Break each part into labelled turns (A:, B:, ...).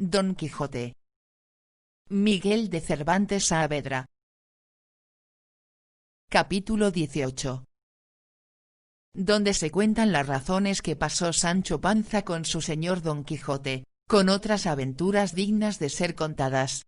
A: Don Quijote. Miguel de Cervantes Saavedra. Capítulo 18. Donde se cuentan las razones que pasó Sancho Panza con su señor Don Quijote, con otras aventuras dignas de ser contadas.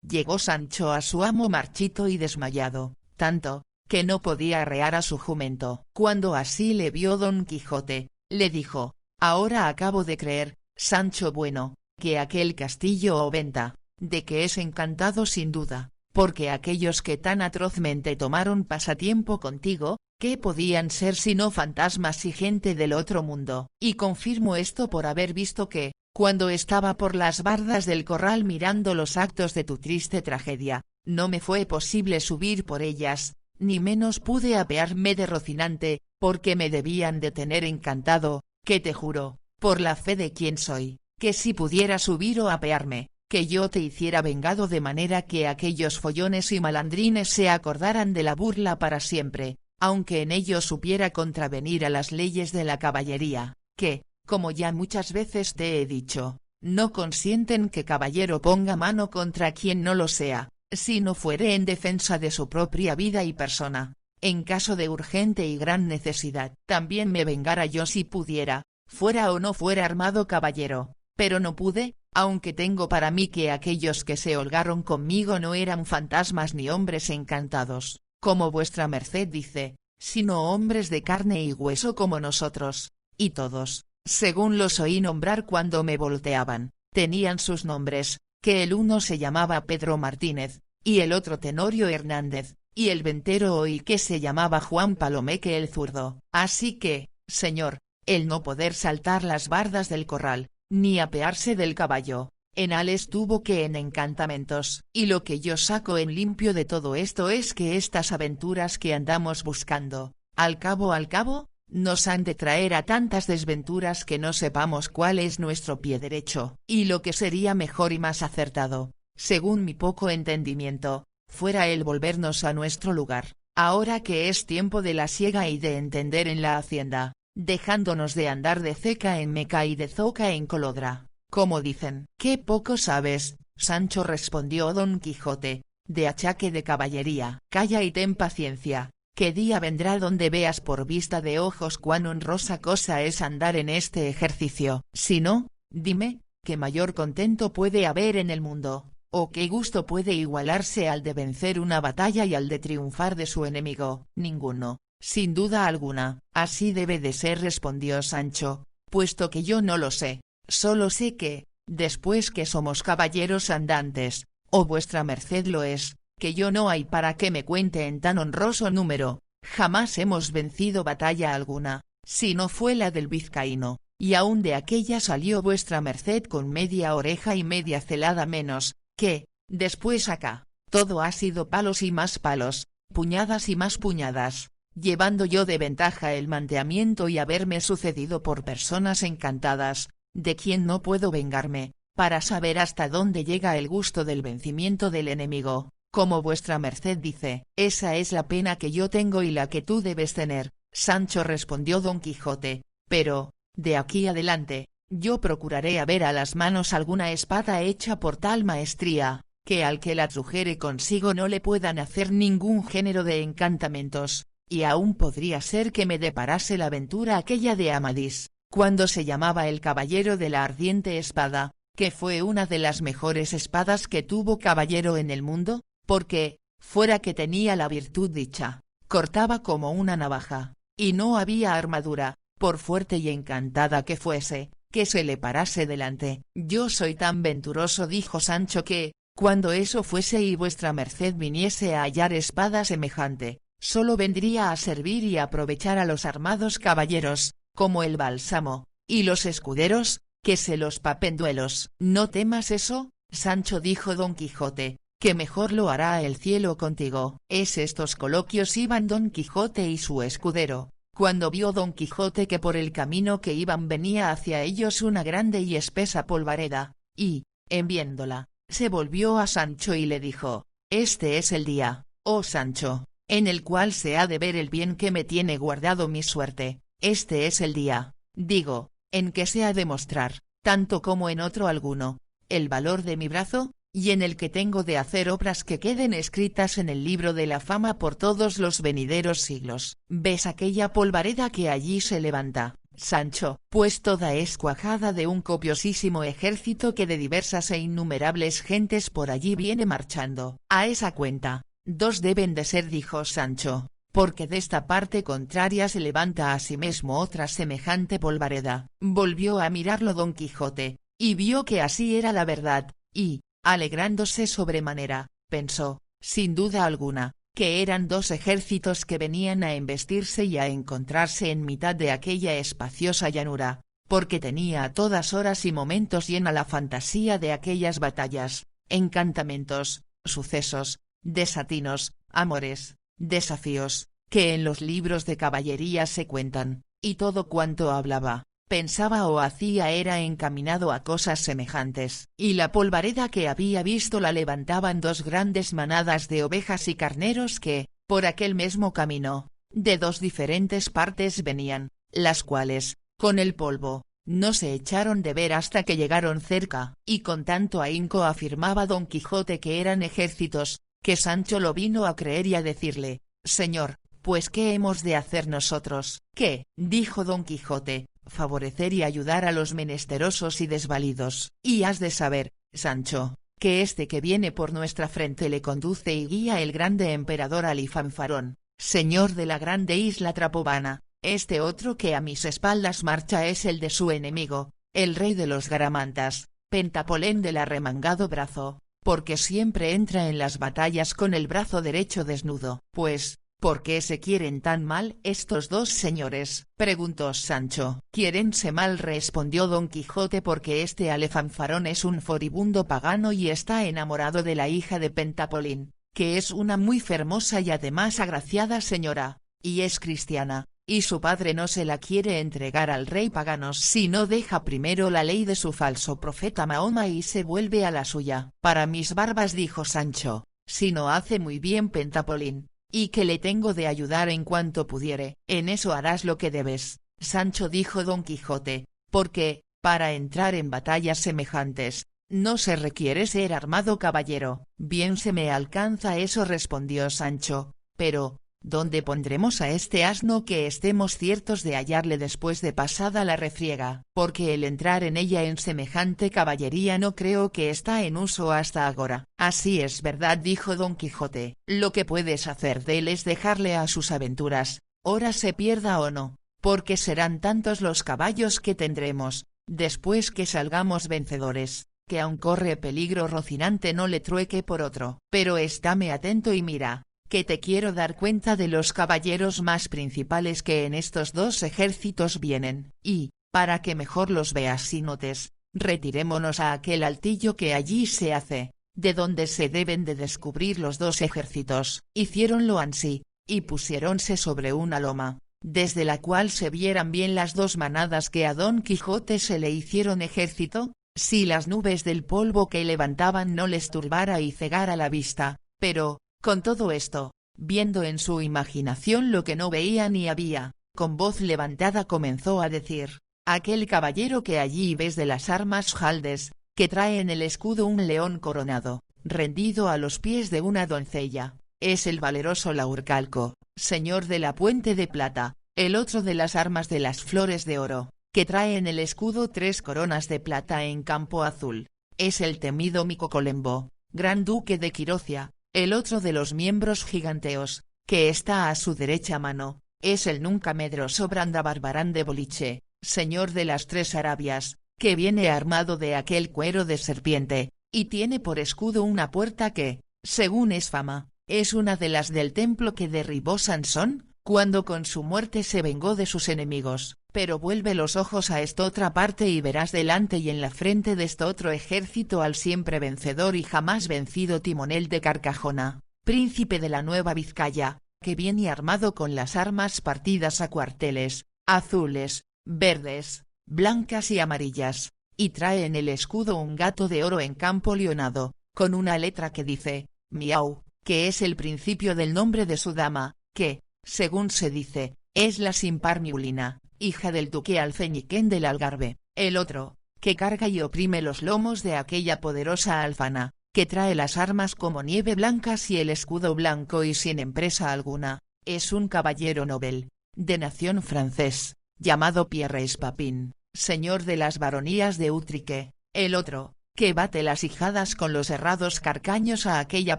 A: Llegó Sancho a su amo marchito y desmayado, tanto, que no podía arrear a su jumento. Cuando así le vio Don Quijote, le dijo: ahora acabo de creer, Sancho bueno, que aquel castillo o venta, de que es encantado sin duda, porque aquellos que tan atrozmente tomaron pasatiempo contigo, ¿qué podían ser sino fantasmas y gente del otro mundo? Y confirmo esto por haber visto que, cuando estaba por las bardas del corral mirando los actos de tu triste tragedia, no me fue posible subir por ellas, ni menos pude apearme de Rocinante, porque me debían de tener encantado, que te juro, por la fe de quien soy, que si pudiera subir o apearme, que yo te hiciera vengado de manera que aquellos follones y malandrines se acordaran de la burla para siempre, aunque en ello supiera contravenir a las leyes de la caballería, que, como ya muchas veces te he dicho, no consienten que caballero ponga mano contra quien no lo sea, si no fuere en defensa de su propia vida y persona. En caso de urgente y gran necesidad, también me vengara yo si pudiera, fuera o no fuera armado caballero, pero no pude, aunque tengo para mí que aquellos que se holgaron conmigo no eran fantasmas ni hombres encantados, como vuestra merced dice, sino hombres de carne y hueso como nosotros, y todos, según los oí nombrar cuando me volteaban, tenían sus nombres, que el uno se llamaba Pedro Martínez, y el otro Tenorio Hernández, y el ventero oí que se llamaba Juan Palomeque el zurdo. Así que, señor, el no poder saltar las bardas del corral, ni apearse del caballo, en ales tuvo que en encantamentos. Y lo que yo saco en limpio de todo esto es que estas aventuras que andamos buscando, al cabo, nos han de traer a tantas desventuras que no sepamos cuál es nuestro pie derecho. Y lo que sería mejor y más acertado, según mi poco entendimiento, fuera el volvernos a nuestro lugar, ahora que es tiempo de la siega y de entender en la hacienda, dejándonos de andar de ceca en meca y de zoca en colodra, como dicen. —¡Qué poco sabes, Sancho! —respondió Don Quijote, de achaque de caballería. —Calla y ten paciencia, que día vendrá donde veas por vista de ojos cuán honrosa cosa es andar en este ejercicio. Si no, dime, ¿qué mayor contento puede haber en el mundo, o qué gusto puede igualarse al de vencer una batalla y al de triunfar de su enemigo? Ninguno, sin duda alguna. —Así debe de ser —respondió Sancho—, puesto que yo no lo sé, solo sé que, después que somos caballeros andantes, o vuestra merced lo es, que yo no hay para que me cuente en tan honroso número, jamás hemos vencido batalla alguna, si no fue la del vizcaíno, y aun de aquella salió vuestra merced con media oreja y media celada menos, que, después acá, todo ha sido palos y más palos, puñadas y más puñadas, llevando yo de ventaja el manteamiento y haberme sucedido por personas encantadas, de quien no puedo vengarme, para saber hasta dónde llega el gusto del vencimiento del enemigo, como vuestra merced dice. —Esa es la pena que yo tengo y la que tú debes tener, Sancho —respondió Don Quijote—, pero, de aquí adelante, yo procuraré haber a las manos alguna espada hecha por tal maestría, que al que la trujere consigo no le puedan hacer ningún género de encantamentos, y aún podría ser que me deparase la aventura aquella de Amadís, cuando se llamaba el caballero de la ardiente espada, que fue una de las mejores espadas que tuvo caballero en el mundo, porque, fuera que tenía la virtud dicha, cortaba como una navaja, y no había armadura, por fuerte y encantada que fuese, que se le parase delante. —Yo soy tan venturoso —dijo Sancho— que, cuando eso fuese y vuestra merced viniese a hallar espada semejante, solo vendría a servir y aprovechar a los armados caballeros, como el bálsamo, y los escuderos, que se los papenduelos. —No temas eso, Sancho —dijo Don Quijote—, que mejor lo hará el cielo contigo. Es estos coloquios iban Don Quijote y su escudero, cuando vio Don Quijote que por el camino que iban venía hacia ellos una grande y espesa polvareda, y, en viéndola, se volvió a Sancho y le dijo: —Este es el día, oh Sancho, en el cual se ha de ver el bien que me tiene guardado mi suerte. Este es el día, digo, en que se ha de mostrar, tanto como en otro alguno, el valor de mi brazo, y en el que tengo de hacer obras que queden escritas en el libro de la fama por todos los venideros siglos. ¿Ves aquella polvareda que allí se levanta, Sancho? Pues toda es cuajada de un copiosísimo ejército que de diversas e innumerables gentes por allí viene marchando. A esa cuenta, 2 deben de ser, dijo Sancho, porque de esta parte contraria se levanta asimismo otra semejante polvareda. Volvió a mirarlo Don Quijote, y vio que así era la verdad, y, alegrándose sobremanera, pensó, sin duda alguna, que eran 2 ejércitos que venían a embestirse y a encontrarse en mitad de aquella espaciosa llanura, porque tenía a todas horas y momentos llena la fantasía de aquellas batallas, encantamentos, sucesos, desatinos, amores, desafíos, que en los libros de caballería se cuentan, y todo cuanto hablaba, pensaba o hacía era encaminado a cosas semejantes. Y la polvareda que había visto la levantaban 2 grandes manadas de ovejas y carneros que, por aquel mismo camino, de 2 diferentes partes venían, las cuales, con el polvo, no se echaron de ver hasta que llegaron cerca, y con tanto ahínco afirmaba Don Quijote que eran ejércitos, que Sancho lo vino a creer y a decirle, Señor, pues ¿qué hemos de hacer nosotros? ¿Qué? Dijo Don Quijote, favorecer y ayudar a los menesterosos y desvalidos. Y has de saber, Sancho, que este que viene por nuestra frente le conduce y guía el grande emperador Alifanfarón, señor de la grande isla Trapobana. Este otro que a mis espaldas marcha es el de su enemigo, el rey de los Garamantas, Pentapolén del arremangado brazo, porque siempre entra en las batallas con el brazo derecho desnudo. Pues, ¿por qué se quieren tan mal estos 2 señores? Preguntó Sancho. Quiérense mal, respondió Don Quijote, porque este Alifanfarón es un furibundo pagano y está enamorado de la hija de Pentapolín, que es una muy fermosa y además agraciada señora, y es cristiana, y su padre no se la quiere entregar al rey pagano si no deja primero la ley de su falso profeta Mahoma y se vuelve a la suya. Para mis barbas, dijo Sancho, si no hace muy bien Pentapolín, y que le tengo de ayudar en cuanto pudiere. En eso harás lo que debes, Sancho, dijo Don Quijote, porque, para entrar en batallas semejantes, no se requiere ser armado caballero. Bien se me alcanza eso, respondió Sancho, pero, ¿dónde pondremos a este asno que estemos ciertos de hallarle después de pasada la refriega? Porque el entrar en ella en semejante caballería no creo que está en uso hasta agora. Así es verdad, dijo Don Quijote, lo que puedes hacer de él es dejarle a sus aventuras, ora se pierda o no, porque serán tantos los caballos que tendremos, después que salgamos vencedores, que aun corre peligro Rocinante no le trueque por otro. Pero estáme atento y mira, que te quiero dar cuenta de los caballeros más principales que en estos 2 ejércitos vienen, y, para que mejor los veas y notes, retirémonos a aquel altillo que allí se hace, de donde se deben de descubrir los 2 ejércitos. Hiciéronlo ansí, y pusiéronse sobre una loma, desde la cual se vieran bien las 2 manadas que a Don Quijote se le hicieron ejército, si las nubes del polvo que levantaban no les turbara y cegara la vista, pero, con todo esto, viendo en su imaginación lo que no veía ni había, con voz levantada comenzó a decir, aquel caballero que allí ves de las armas jaldes, que trae en el escudo un león coronado, rendido a los pies de una doncella, es el valeroso Laurcalco, señor de la Puente de Plata, el otro de las armas de las flores de oro, que trae en el escudo 3 coronas de plata en campo azul, es el temido Micocolembo, gran duque de Quirocia. El otro de los miembros giganteos, que está a su derecha mano, es el nunca medroso Brandabarbarán de Boliche, señor de las 3 Arabias, que viene armado de aquel cuero de serpiente, y tiene por escudo una puerta que, según es fama, es una de las del templo que derribó Sansón, cuando con su muerte se vengó de sus enemigos. Pero vuelve los ojos a esta otra parte y verás delante y en la frente de este otro ejército al siempre vencedor y jamás vencido Timonel de Carcajona, príncipe de la Nueva Vizcaya, que viene armado con las armas partidas a cuarteles, azules, verdes, blancas y amarillas, y trae en el escudo un gato de oro en campo leonado, con una letra que dice, Miau, que es el principio del nombre de su dama, que, según se dice, es la sin par Miulina, hija del duque Alfeñiquén del Algarve. El otro, que carga y oprime los lomos de aquella poderosa alfana, que trae las armas como nieve blancas y el escudo blanco y sin empresa alguna, es un caballero noble, de nación francés, llamado Pierres Papin, señor de las baronías de Utrique. El otro, que bate las ijadas con los herrados carcaños a aquella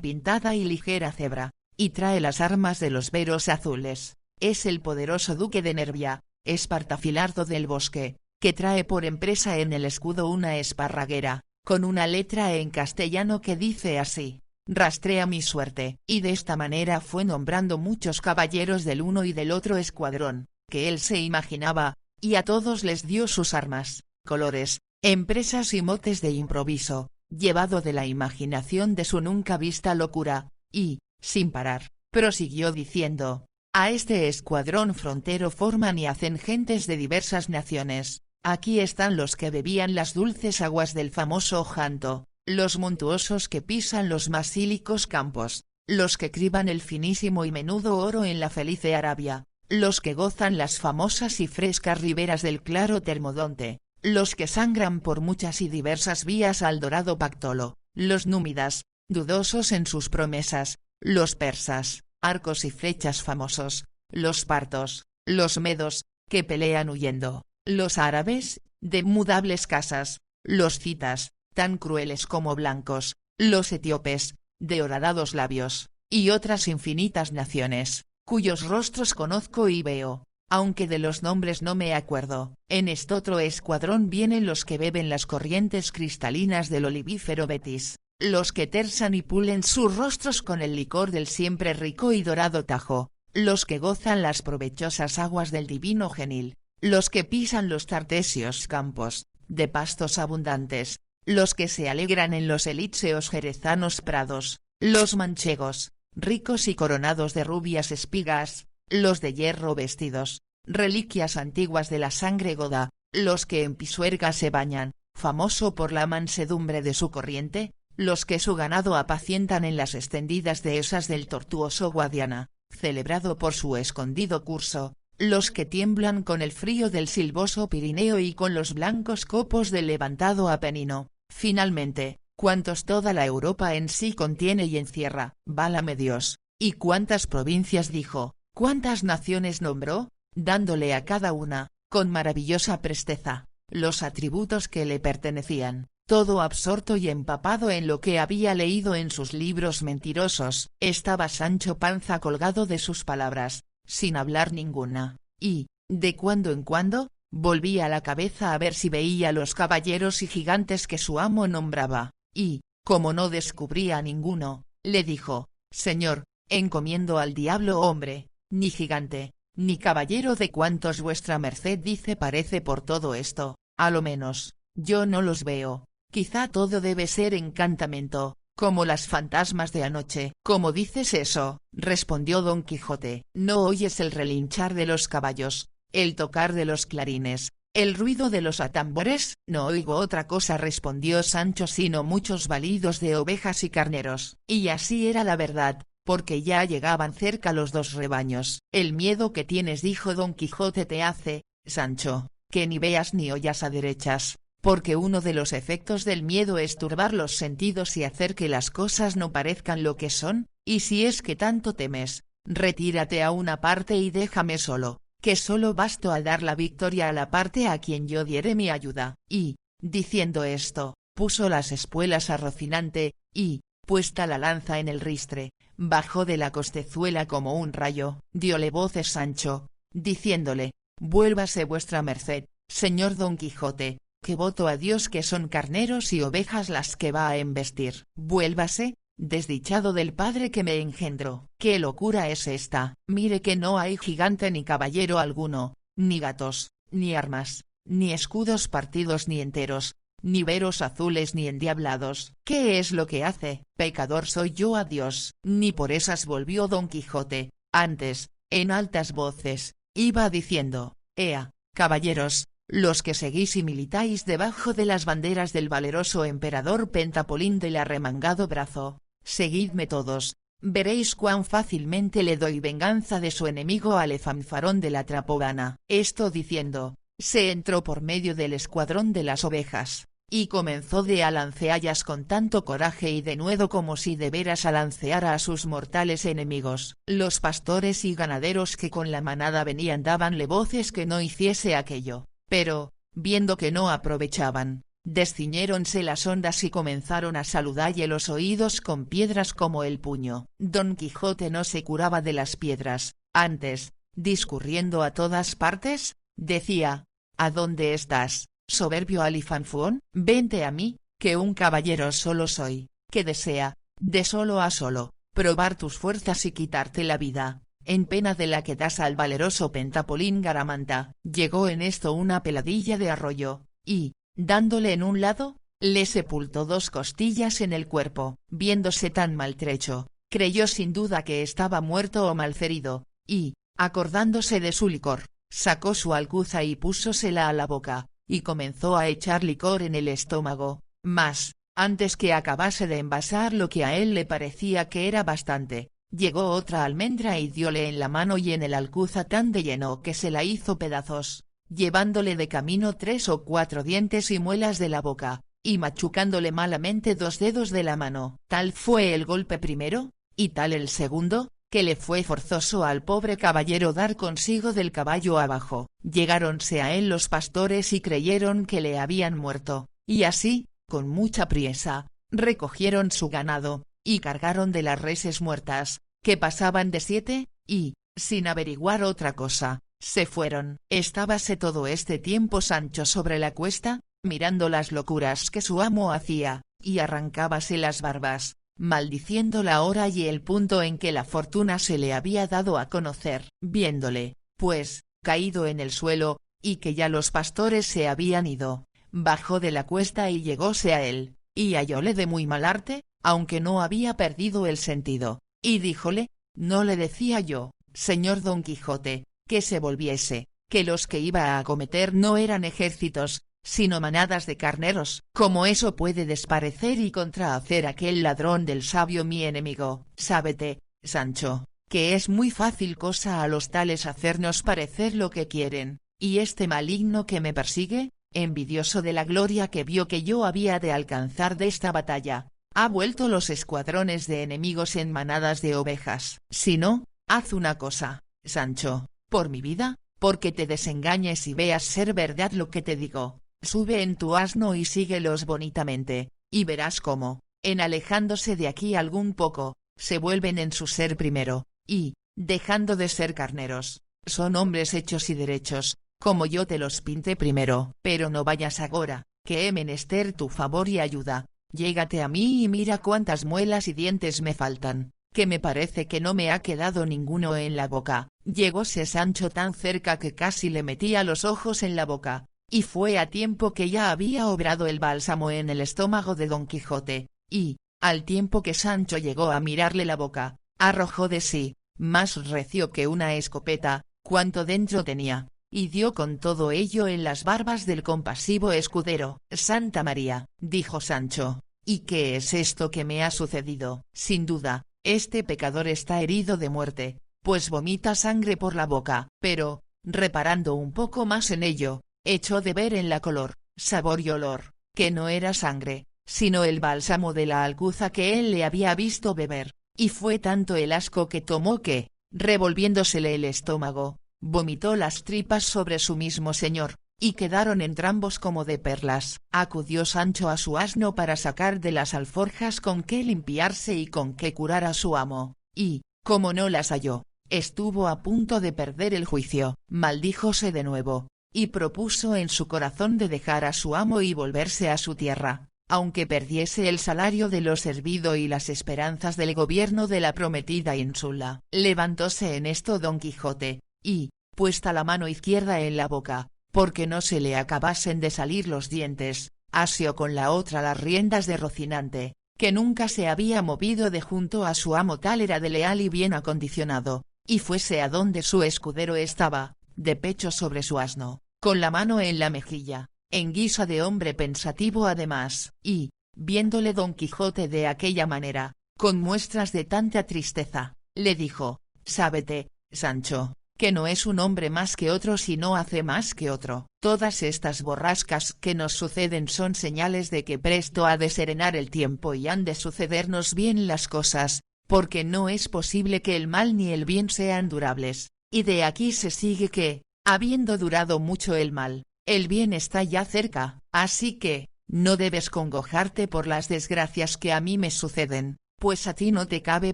A: pintada y ligera cebra, y trae las armas de los veros azules, es el poderoso duque de Nervia, Espartafilardo del Bosque, que trae por empresa en el escudo una esparraguera, con una letra en castellano que dice así: rastrea mi suerte. Y de esta manera fue nombrando muchos caballeros del uno y del otro escuadrón, que él se imaginaba, y a todos les dio sus armas, colores, empresas y motes de improviso, llevado de la imaginación de su nunca vista locura, y, sin parar, prosiguió diciendo: a este escuadrón frontero forman y hacen gentes de diversas naciones. Aquí están los que bebían las dulces aguas del famoso Janto, los montuosos que pisan los masílicos campos, los que criban el finísimo y menudo oro en la felice Arabia, los que gozan las famosas y frescas riberas del claro Termodonte, los que sangran por muchas y diversas vías al dorado Pactolo, los númidas, dudosos en sus promesas, los persas, arcos y flechas famosos, los partos, los medos, que pelean huyendo, los árabes, de mudables casas, los citas, tan crueles como blancos, los etíopes, de horadados labios, y otras infinitas naciones, cuyos rostros conozco y veo, aunque de los nombres no me acuerdo. En estotro escuadrón vienen los que beben las corrientes cristalinas del olivífero Betis, los que tersan y pulen sus rostros con el licor del siempre rico y dorado Tajo, los que gozan las provechosas aguas del divino Genil, los que pisan los tartesios campos, de pastos abundantes, los que se alegran en los elíseos jerezanos prados, los manchegos, ricos y coronados de rubias espigas, los de hierro vestidos, reliquias antiguas de la sangre goda, los que en Pisuerga se bañan, famoso por la mansedumbre de su corriente, los que su ganado apacientan en las extendidas dehesas del tortuoso Guadiana, celebrado por su escondido curso, los que tiemblan con el frío del silvoso Pirineo y con los blancos copos del levantado Apenino, finalmente, cuantos toda la Europa en sí contiene y encierra. Válame Dios, ¿y cuántas provincias dijo, cuántas naciones nombró, dándole a cada una, con maravillosa presteza, los atributos que le pertenecían, todo absorto y empapado en lo que había leído en sus libros mentirosos? Estaba Sancho Panza colgado de sus palabras, sin hablar ninguna, y, de cuando en cuando, volvía la cabeza a ver si veía los caballeros y gigantes que su amo nombraba, y, como no descubría ninguno, le dijo: señor, encomiendo al diablo hombre, ni gigante, ni caballero de cuantos vuestra merced dice parece por todo esto, a lo menos, yo no los veo, quizá todo debe ser encantamento, como las fantasmas de anoche. ¿Cómo dices eso?, respondió Don Quijote. ¿No oyes el relinchar de los caballos, el tocar de los clarines, el ruido de los atambores? No oigo otra cosa, respondió Sancho, sino muchos balidos de ovejas y carneros. Y así era la verdad, porque ya llegaban cerca los dos rebaños. El miedo que tienes, dijo Don Quijote, te hace, Sancho, que ni veas ni oyas a derechas, porque uno de los efectos del miedo es turbar los sentidos y hacer que las cosas no parezcan lo que son, y si es que tanto temes, retírate a una parte y déjame solo, que solo basto a dar la victoria a la parte a quien yo diere mi ayuda. Y, diciendo esto, puso las espuelas a Rocinante, y, puesta la lanza en el ristre, bajó de la costezuela como un rayo. Diole voces Sancho, diciéndole: vuélvase vuestra merced, señor Don Quijote, que voto a Dios que son carneros y ovejas las que va a embestir. Vuélvase, desdichado del padre que me engendró. ¿Qué locura es esta? Mire que no hay gigante ni caballero alguno, ni gatos, ni armas, ni escudos partidos ni enteros, ni veros azules ni endiablados. ¿Qué es lo que hace? Pecador soy yo a Dios. Ni por esas, volvió Don Quijote, antes, en altas voces, iba diciendo: ea, caballeros, los que seguís y militáis debajo de las banderas del valeroso emperador Pentapolín del arremangado brazo, seguidme todos, veréis cuán fácilmente le doy venganza de su enemigo Alefanfarón de la Trapobana. Esto diciendo, se entró por medio del escuadrón de las ovejas, y comenzó de alanceallas con tanto coraje y denuedo como si de veras alanceara a sus mortales enemigos. Los pastores y ganaderos que con la manada venían dábanle voces que no hiciese aquello, pero, viendo que no aprovechaban, desciñéronse las ondas y comenzaron a saludalle los oídos con piedras como el puño. Don Quijote no se curaba de las piedras, antes, discurriendo a todas partes, decía: ¿A dónde estás, soberbio alifanfuón? Vente a mí, que un caballero solo soy, que desea, de solo a solo, probar tus fuerzas y quitarte la vida, en pena de la que das al valeroso Pentapolín Garamanta. Llegó en esto una peladilla de arroyo, y, dándole en un lado, le sepultó 2 costillas en el cuerpo. Viéndose tan maltrecho, creyó sin duda que estaba muerto o malherido, y, acordándose de su licor, sacó su alcuza y púsosela a la boca, y comenzó a echar licor en el estómago, mas, antes que acabase de envasar lo que a él le parecía que era bastante, llegó otra almendra y diole en la mano y en el alcuza tan de lleno que se la hizo pedazos, llevándole de camino 3 o 4 dientes y muelas de la boca, y machucándole malamente 2 dedos de la mano. Tal fue el golpe primero, y tal el segundo, que le fue forzoso al pobre caballero dar consigo del caballo abajo. Llegáronse a él los pastores y creyeron que le habían muerto, y así, con mucha priesa, recogieron su ganado, y cargaron de las reses muertas, que pasaban de 7, y, sin averiguar otra cosa, se fueron. Estábase todo este tiempo Sancho sobre la cuesta, mirando las locuras que su amo hacía, y arrancábase las barbas, maldiciendo la hora y el punto en que la fortuna se le había dado a conocer. Viéndole, pues, caído en el suelo, y que ya los pastores se habían ido, bajó de la cuesta y llegóse a él, y hallóle de muy mal arte, aunque no había perdido el sentido, y díjole: ¿No le decía yo, señor Don Quijote, que se volviese, que los que iba a acometer no eran ejércitos, sino manadas de carneros? ¿Cómo eso puede desparecer y contrahacer aquel ladrón del sabio mi enemigo? Sábete, Sancho, que es muy fácil cosa a los tales hacernos parecer lo que quieren, y este maligno que me persigue, envidioso de la gloria que vio que yo había de alcanzar de esta batalla, ha vuelto los escuadrones de enemigos en manadas de ovejas. Si no, haz una cosa, Sancho, por mi vida, porque te desengañes y veas ser verdad lo que te digo. Sube en tu asno y síguelos bonitamente, y verás cómo, en alejándose de aquí algún poco, se vuelven en su ser primero, y, dejando de ser carneros, son hombres hechos y derechos, como yo te los pinté primero. Pero no vayas agora, que he menester tu favor y ayuda. Llégate a mí y mira cuántas muelas y dientes me faltan, que me parece que no me ha quedado ninguno en la boca. Llegóse Sancho tan cerca que casi le metía los ojos en la boca, y fue a tiempo que ya había obrado el bálsamo en el estómago de Don Quijote, y, al tiempo que Sancho llegó a mirarle la boca, arrojó de sí, más recio que una escopeta, cuanto dentro tenía, y dio con todo ello en las barbas del compasivo escudero. Santa María, dijo Sancho, ¿y qué es esto que me ha sucedido? Sin duda, este pecador está herido de muerte, pues vomita sangre por la boca. Pero, reparando un poco más en ello, echó de ver en la color, sabor y olor, que no era sangre, sino el bálsamo de la alcuza que él le había visto beber, y fue tanto el asco que tomó que, revolviéndosele el estómago, vomitó las tripas sobre su mismo señor, y quedaron entrambos como de perlas. Acudió Sancho a su asno para sacar de las alforjas con qué limpiarse y con qué curar a su amo, y, como no las halló, estuvo a punto de perder el juicio. Maldíjose de nuevo, y propuso en su corazón de dejar a su amo y volverse a su tierra, aunque perdiese el salario de lo servido y las esperanzas del gobierno de la prometida ínsula. Levantóse en esto Don Quijote, y, puesta la mano izquierda en la boca, porque no se le acabasen de salir los dientes, asió con la otra las riendas de Rocinante, que nunca se había movido de junto a su amo, tal era de leal y bien acondicionado, y fuese a donde su escudero estaba, de pecho sobre su asno, con la mano en la mejilla, en guisa de hombre pensativo además, y, viéndole Don Quijote de aquella manera, con muestras de tanta tristeza, le dijo: Sábete, Sancho, que no es un hombre más que otro si no hace más que otro. Todas estas borrascas que nos suceden son señales de que presto ha de serenar el tiempo y han de sucedernos bien las cosas, porque no es posible que el mal ni el bien sean durables, y de aquí se sigue que, habiendo durado mucho el mal, el bien está ya cerca, así que, no debes congojarte por las desgracias que a mí me suceden, pues a ti no te cabe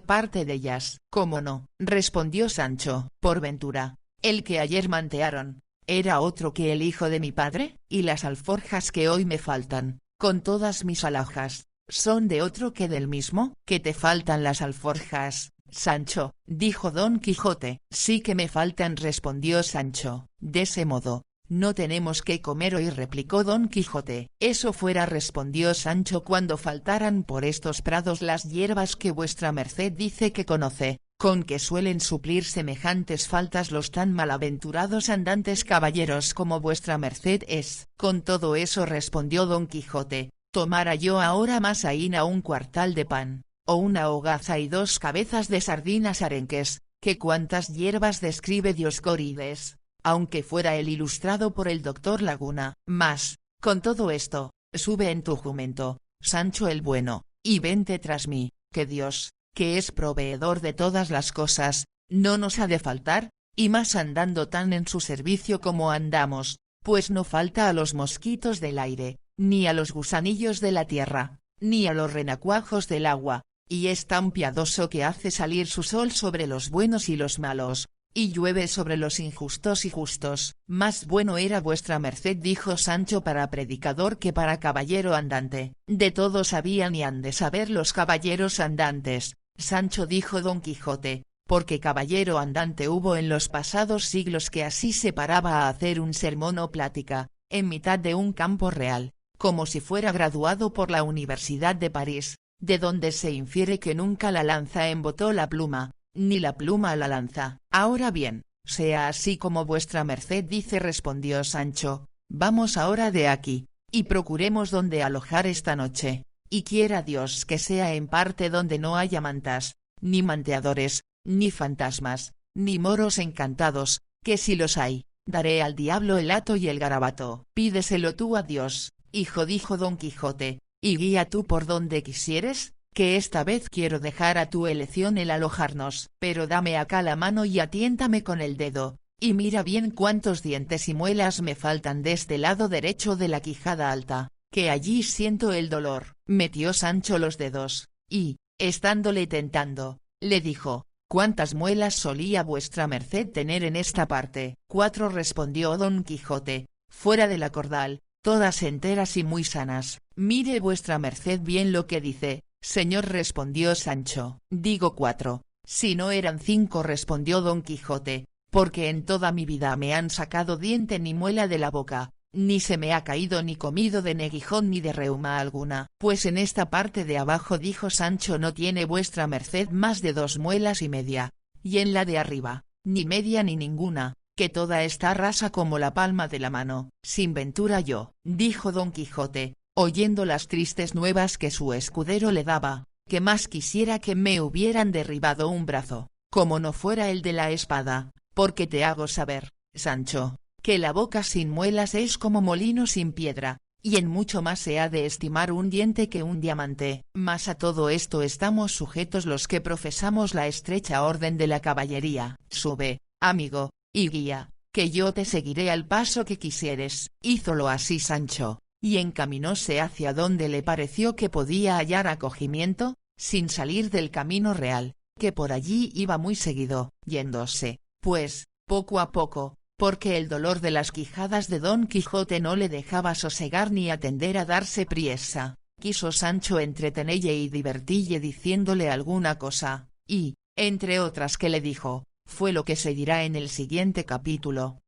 A: parte de ellas. —¿Cómo no? —respondió Sancho—. Por ventura, el que ayer mantearon, ¿era otro que el hijo de mi padre? Y las alforjas que hoy me faltan, con todas mis alhajas, ¿son de otro que del mismo? —¿Que te faltan las alforjas, Sancho? —dijo Don Quijote. —Sí que me faltan —respondió Sancho—. De ese modo, no tenemos que comer hoy —replicó Don Quijote. —Eso fuera —respondió Sancho— cuando faltaran por estos prados las hierbas que vuestra merced dice que conoce, con que suelen suplir semejantes faltas los tan malaventurados andantes caballeros como vuestra merced es. —Con todo eso —respondió Don Quijote— tomara yo ahora más aína un cuartal de pan, o una hogaza y 2 cabezas de sardinas arenques, que cuantas hierbas describe Dioscórides, aunque fuera el ilustrado por el doctor Laguna. Mas, con todo esto, sube en tu jumento, Sancho el bueno, y vente tras mí, que Dios, que es proveedor de todas las cosas, no nos ha de faltar, y más andando tan en su servicio como andamos, pues no falta a los mosquitos del aire, ni a los gusanillos de la tierra, ni a los renacuajos del agua, y es tan piadoso que hace salir su sol sobre los buenos y los malos, y llueve sobre los injustos y justos. —Más bueno era vuestra merced —dijo Sancho— para predicador que para caballero andante. —De todo sabían y han de saber los caballeros andantes, Sancho —dijo Don Quijote—, porque caballero andante hubo en los pasados siglos que así se paraba a hacer un sermón o plática, en mitad de un campo real, como si fuera graduado por la Universidad de París, de donde se infiere que nunca la lanza embotó la pluma, ni la pluma a la lanza. —Ahora bien, sea así como vuestra merced dice —respondió Sancho—, vamos ahora de aquí, y procuremos donde alojar esta noche, y quiera Dios que sea en parte donde no haya mantas, ni manteadores, ni fantasmas, ni moros encantados, que si los hay, daré al diablo el hato y el garabato. —Pídeselo tú a Dios, hijo —dijo Don Quijote—, y guía tú por donde quisieres, que esta vez quiero dejar a tu elección el alojarnos. Pero dame acá la mano y atiéntame con el dedo, y mira bien cuántos dientes y muelas me faltan de este lado derecho de la quijada alta, que allí siento el dolor. Metió Sancho los dedos, y, estándole tentando, le dijo: —¿Cuántas muelas solía vuestra merced tener en esta parte? —4 —respondió Don Quijote—, fuera de la cordal, todas enteras y muy sanas. —Mire vuestra merced bien lo que dice, señor —respondió Sancho—. —Digo 4, si no eran 5 —respondió Don Quijote—, porque en toda mi vida me han sacado diente ni muela de la boca, ni se me ha caído ni comido de neguijón ni de reuma alguna. —Pues en esta parte de abajo —dijo Sancho— no tiene vuestra merced más de 2 muelas y media, y en la de arriba, ni media ni ninguna, que toda está rasa como la palma de la mano. —Sin ventura yo —dijo Don Quijote—, oyendo las tristes nuevas que su escudero le daba, que más quisiera que me hubieran derribado un brazo, como no fuera el de la espada, porque te hago saber, Sancho, que la boca sin muelas es como molino sin piedra, y en mucho más se ha de estimar un diente que un diamante. Mas a todo esto estamos sujetos los que profesamos la estrecha orden de la caballería. Sube, amigo, y guía, que yo te seguiré al paso que quisieres. Hízolo así Sancho, y encaminóse hacia donde le pareció que podía hallar acogimiento, sin salir del camino real, que por allí iba muy seguido, yéndose, pues, poco a poco, porque el dolor de las quijadas de Don Quijote no le dejaba sosegar ni atender a darse priesa. Quiso Sancho entretenelle y divertille diciéndole alguna cosa, y, entre otras que le dijo, fue lo que se dirá en el siguiente capítulo.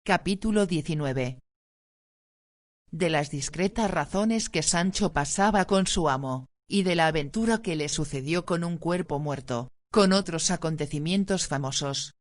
A: Capítulo 19. De las discretas razones que Sancho pasaba con su amo, y de la aventura que le sucedió con un cuerpo muerto, con otros acontecimientos famosos.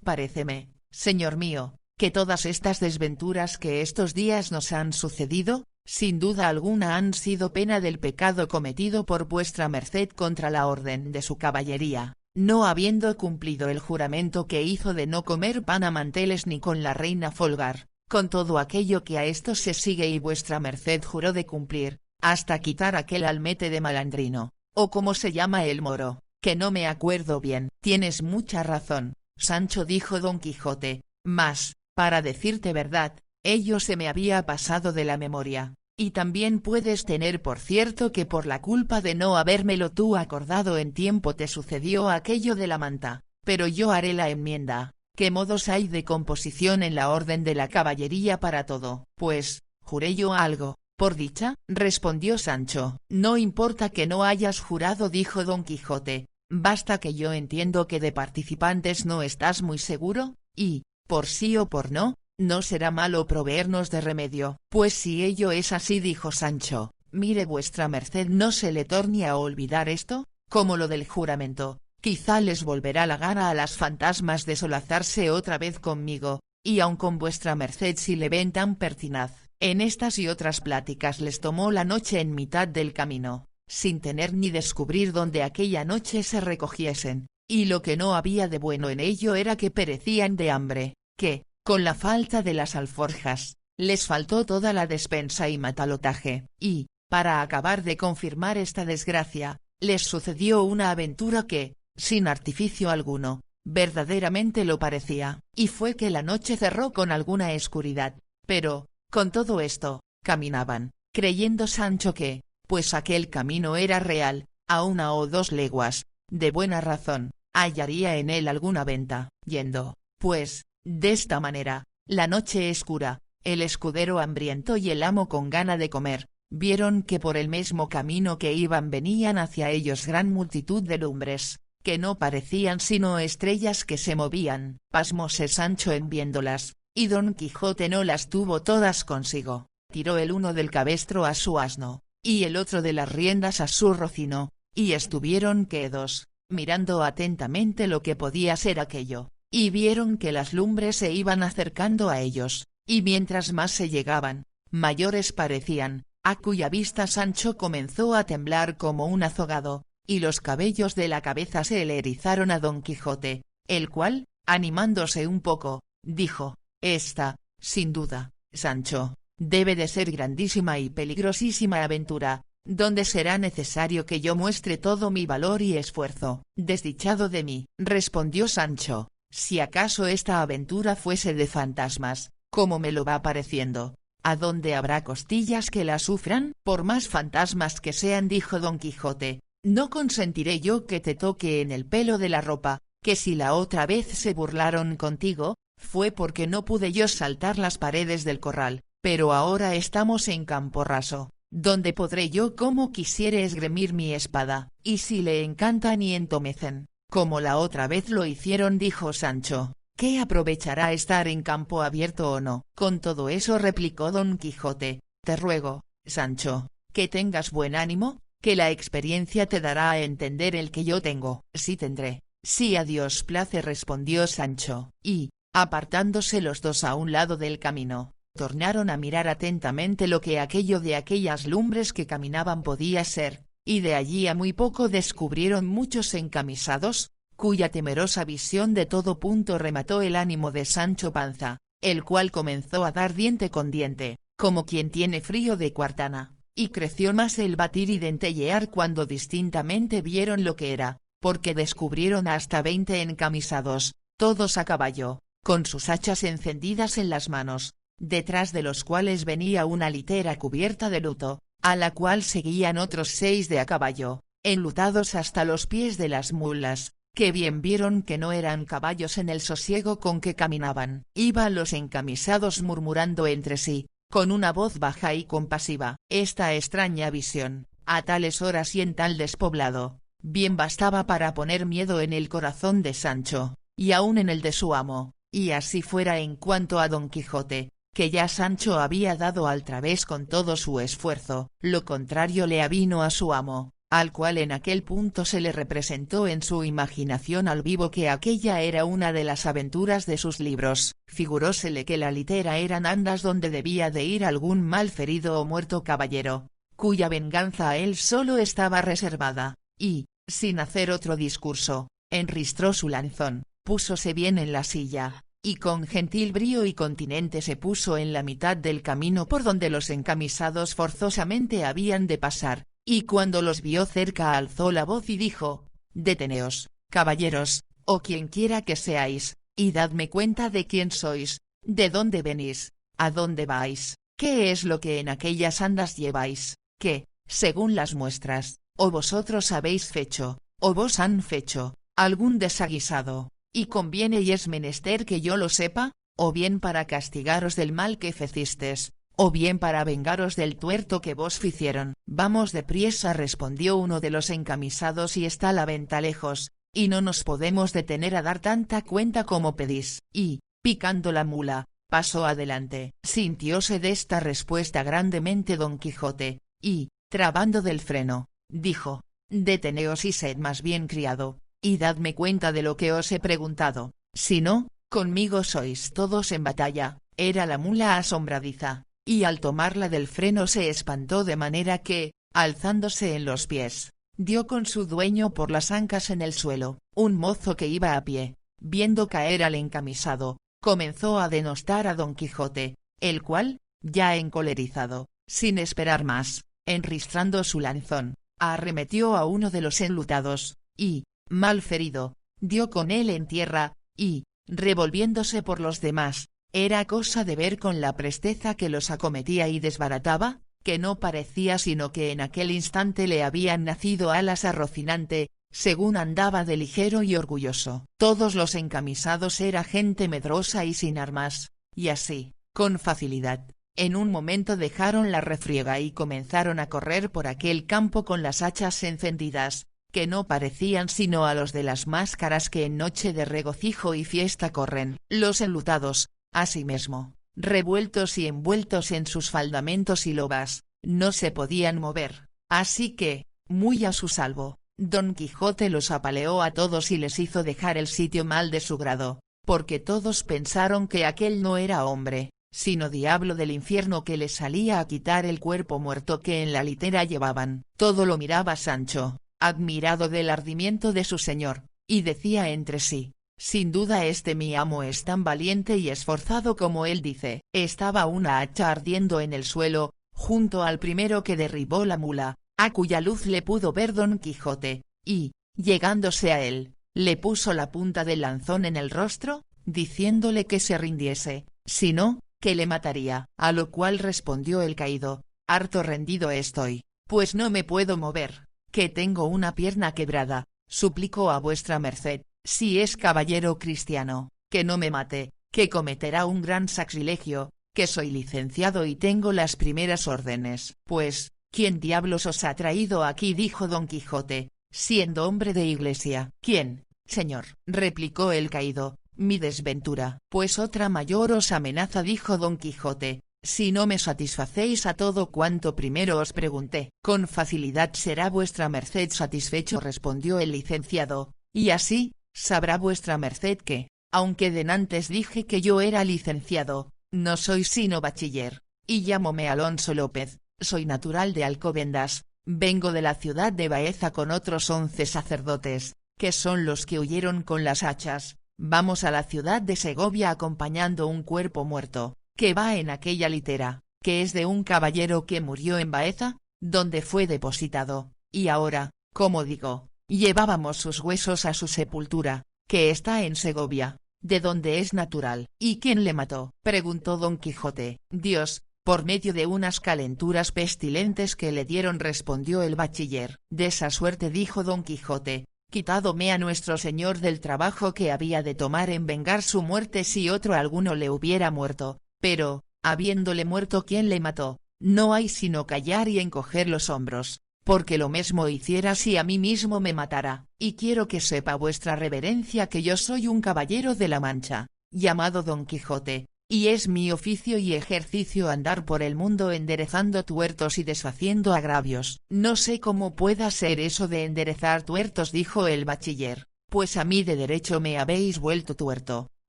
A: Paréceme, señor mío, que todas estas desventuras que estos días nos han sucedido, sin duda alguna han sido pena del pecado cometido por vuestra merced contra la orden de su caballería, no habiendo cumplido el juramento que hizo de no comer pan a manteles ni con la reina folgar, con todo aquello que a esto se sigue y vuestra merced juró de cumplir, hasta quitar aquel almete de malandrino, o como se llama el moro, que no me acuerdo bien. Tienes mucha razón, Sancho, dijo Don Quijote, mas, para decirte verdad, ello se me había pasado de la memoria. Y también puedes tener por cierto que por la culpa de no habérmelo tú acordado en tiempo te sucedió aquello de la manta, pero yo haré la enmienda. ¿Qué modos hay de composición en la orden de la caballería para todo? Pues, ¿juré yo algo, por dicha? Respondió Sancho. No importa que no hayas jurado, dijo Don Quijote, basta que yo entiendo que de participantes no estás muy seguro, y, por sí o por no, no será malo proveernos de remedio. Pues si ello es así, dijo Sancho, mire vuestra merced no se le torne a olvidar esto, como lo del juramento, quizá les volverá la gana a las fantasmas de solazarse otra vez conmigo, y aun con vuestra merced si le ven tan pertinaz. En estas y otras pláticas les tomó la noche en mitad del camino, sin tener ni descubrir dónde aquella noche se recogiesen, y lo que no había de bueno en ello era que perecían de hambre, que, con la falta de las alforjas, les faltó toda la despensa y matalotaje, y, para acabar de confirmar esta desgracia, les sucedió una aventura que, sin artificio alguno, verdaderamente lo parecía, y fue que la noche cerró con alguna escuridad, pero, con todo esto, caminaban, creyendo Sancho que, pues aquel camino era real, a 1 o 2 leguas, de buena razón, hallaría en él alguna venta, yendo, pues, de esta manera, la noche escura, el escudero hambriento y el amo con gana de comer, vieron que por el mismo camino que iban venían hacia ellos gran multitud de lumbres, que no parecían sino estrellas que se movían. Pasmóse Sancho en viéndolas, y Don Quijote no las tuvo todas consigo, tiró el uno del cabestro a su asno, y el otro de las riendas a su rocino, y estuvieron quedos, mirando atentamente lo que podía ser aquello. Y vieron que las lumbres se iban acercando a ellos, y mientras más se llegaban, mayores parecían, a cuya vista Sancho comenzó a temblar como un azogado, y los cabellos de la cabeza se le erizaron a Don Quijote, el cual, animándose un poco, dijo, esta, sin duda, Sancho, debe de ser grandísima y peligrosísima aventura, donde será necesario que yo muestre todo mi valor y esfuerzo. Desdichado de mí, respondió Sancho, si acaso esta aventura fuese de fantasmas, como me lo va pareciendo, ¿a dónde habrá costillas que la sufran? Por más fantasmas que sean, dijo Don Quijote, no consentiré yo que te toque en el pelo de la ropa, que si la otra vez se burlaron contigo, fue porque no pude yo saltar las paredes del corral, pero ahora estamos en campo raso, donde podré yo como quisiere esgrimir mi espada, y si le encantan y entomecen, como la otra vez lo hicieron, dijo Sancho, ¿qué aprovechará estar en campo abierto o no? Con todo eso, replicó Don Quijote, te ruego, Sancho, que tengas buen ánimo, que la experiencia te dará a entender el que yo tengo. Sí tendré, si a Dios place, respondió Sancho, y, apartándose los dos a un lado del camino, tornaron a mirar atentamente lo que aquello de aquellas lumbres que caminaban podía ser, y de allí a muy poco descubrieron muchos encamisados, cuya temerosa visión de todo punto remató el ánimo de Sancho Panza, el cual comenzó a dar diente con diente, como quien tiene frío de cuartana, y creció más el batir y dentellear cuando distintamente vieron lo que era, porque descubrieron hasta 20 encamisados, todos a caballo, con sus hachas encendidas en las manos, detrás de los cuales venía una litera cubierta de luto, a la cual seguían otros 6 de a caballo, enlutados hasta los pies de las mulas, que bien vieron que no eran caballos en el sosiego con que caminaban. Iban los encamisados murmurando entre sí, con una voz baja y compasiva. Esta extraña visión, a tales horas y en tal despoblado, bien bastaba para poner miedo en el corazón de Sancho, y aun en el de su amo, y así fuera en cuanto a Don Quijote, que ya Sancho había dado al través con todo su esfuerzo, lo contrario le avino a su amo, al cual en aquel punto se le representó en su imaginación al vivo que aquella era una de las aventuras de sus libros, figurósele que la litera eran andas donde debía de ir algún mal ferido o muerto caballero, cuya venganza a él solo estaba reservada, y, sin hacer otro discurso, enristró su lanzón, púsose bien en la silla, y con gentil brío y continente se puso en la mitad del camino por donde los encamisados forzosamente habían de pasar, y cuando los vio cerca alzó la voz y dijo: «Deteneos, caballeros, o quienquiera que seáis, y dadme cuenta de quién sois, de dónde venís, a dónde vais, qué es lo que en aquellas andas lleváis, que, según las muestras, o vosotros habéis fecho, o vos han fecho, algún desaguisado, y conviene y es menester que yo lo sepa, o bien para castigaros del mal que fecistes, o bien para vengaros del tuerto que vos ficieron». «Vamos depriesa», respondió uno de los encamisados, «y está la venta lejos, y no nos podemos detener a dar tanta cuenta como pedís», y, picando la mula, pasó adelante. Sintióse de esta respuesta grandemente Don Quijote, y, trabando del freno, dijo: «Deteneos y sed más bien criado, y dadme cuenta de lo que os he preguntado, si no, conmigo sois todos en batalla». Era la mula asombradiza, y al tomarla del freno se espantó de manera que, alzándose en los pies, dio con su dueño por las ancas en el suelo. Un mozo que iba a pie, viendo caer al encamisado, comenzó a denostar a Don Quijote, el cual, ya encolerizado, sin esperar más, enristrando su lanzón, arremetió a uno de los enlutados, y, mal ferido, dio con él en tierra, y, revolviéndose por los demás, era cosa de ver con la presteza que los acometía y desbarataba, que no parecía sino que en aquel instante le habían nacido alas a Rocinante, según andaba de ligero y orgulloso. Todos los encamisados era gente medrosa y sin armas, y así, con facilidad, en un momento dejaron la refriega y comenzaron a correr por aquel campo con las hachas encendidas, que no parecían sino a los de las máscaras que en noche de regocijo y fiesta corren. Los enlutados, asimismo, revueltos y envueltos en sus faldamentos y lobas, no se podían mover, así que, muy a su salvo, Don Quijote los apaleó a todos y les hizo dejar el sitio mal de su grado, porque todos pensaron que aquel no era hombre, sino diablo del infierno que les salía a quitar el cuerpo muerto que en la litera llevaban. Todo lo miraba Sancho, admirado del ardimiento de su señor, y decía entre sí: «Sin duda este mi amo es tan valiente y esforzado como él dice». Estaba una hacha ardiendo en el suelo, junto al primero que derribó la mula, a cuya luz le pudo ver Don Quijote, y, llegándose a él, le puso la punta del lanzón en el rostro, diciéndole que se rindiese, si no, que le mataría. A lo cual respondió el caído: «Harto rendido estoy, pues no me puedo mover, que tengo una pierna quebrada. Suplico a vuestra merced, si es caballero cristiano, que no me mate, que cometerá un gran sacrilegio, que soy licenciado y tengo las primeras órdenes». «Pues, ¿quién diablos os ha traído aquí?», dijo Don Quijote, siendo hombre de iglesia. «¿Quién, señor?», replicó el caído, «mi desventura». «Pues otra mayor os amenaza», dijo Don Quijote, «si no me satisfacéis a todo cuanto primero os pregunté». «Con facilidad será vuestra merced satisfecho», respondió el licenciado, «y así, sabrá vuestra merced que, aunque denantes dije que yo era licenciado, no soy sino bachiller, y llámome Alonso López, soy natural de Alcobendas, vengo de la ciudad de Baeza con otros 11 sacerdotes, que son los que huyeron con las hachas. Vamos a la ciudad de Segovia acompañando un cuerpo muerto, que va en aquella litera, que es de un caballero que murió en Baeza, donde fue depositado, y ahora, como digo, llevábamos sus huesos a su sepultura, que está en Segovia, de donde es natural». «¿Y quién le mató?», preguntó Don Quijote. «Dios, por medio de unas calenturas pestilentes que le dieron», respondió el bachiller. «De esa suerte», dijo Don Quijote, «quitádome a nuestro señor del trabajo que había de tomar en vengar su muerte si otro alguno le hubiera muerto, pero, habiéndole muerto quien le mató, no hay sino callar y encoger los hombros, porque lo mesmo hiciera si a mí mismo me matara. Y quiero que sepa vuestra reverencia que yo soy un caballero de la Mancha, llamado Don Quijote, y es mi oficio y ejercicio andar por el mundo enderezando tuertos y deshaciendo agravios». «No sé cómo pueda ser eso de enderezar tuertos», dijo el bachiller, «pues a mí de derecho me habéis vuelto tuerto,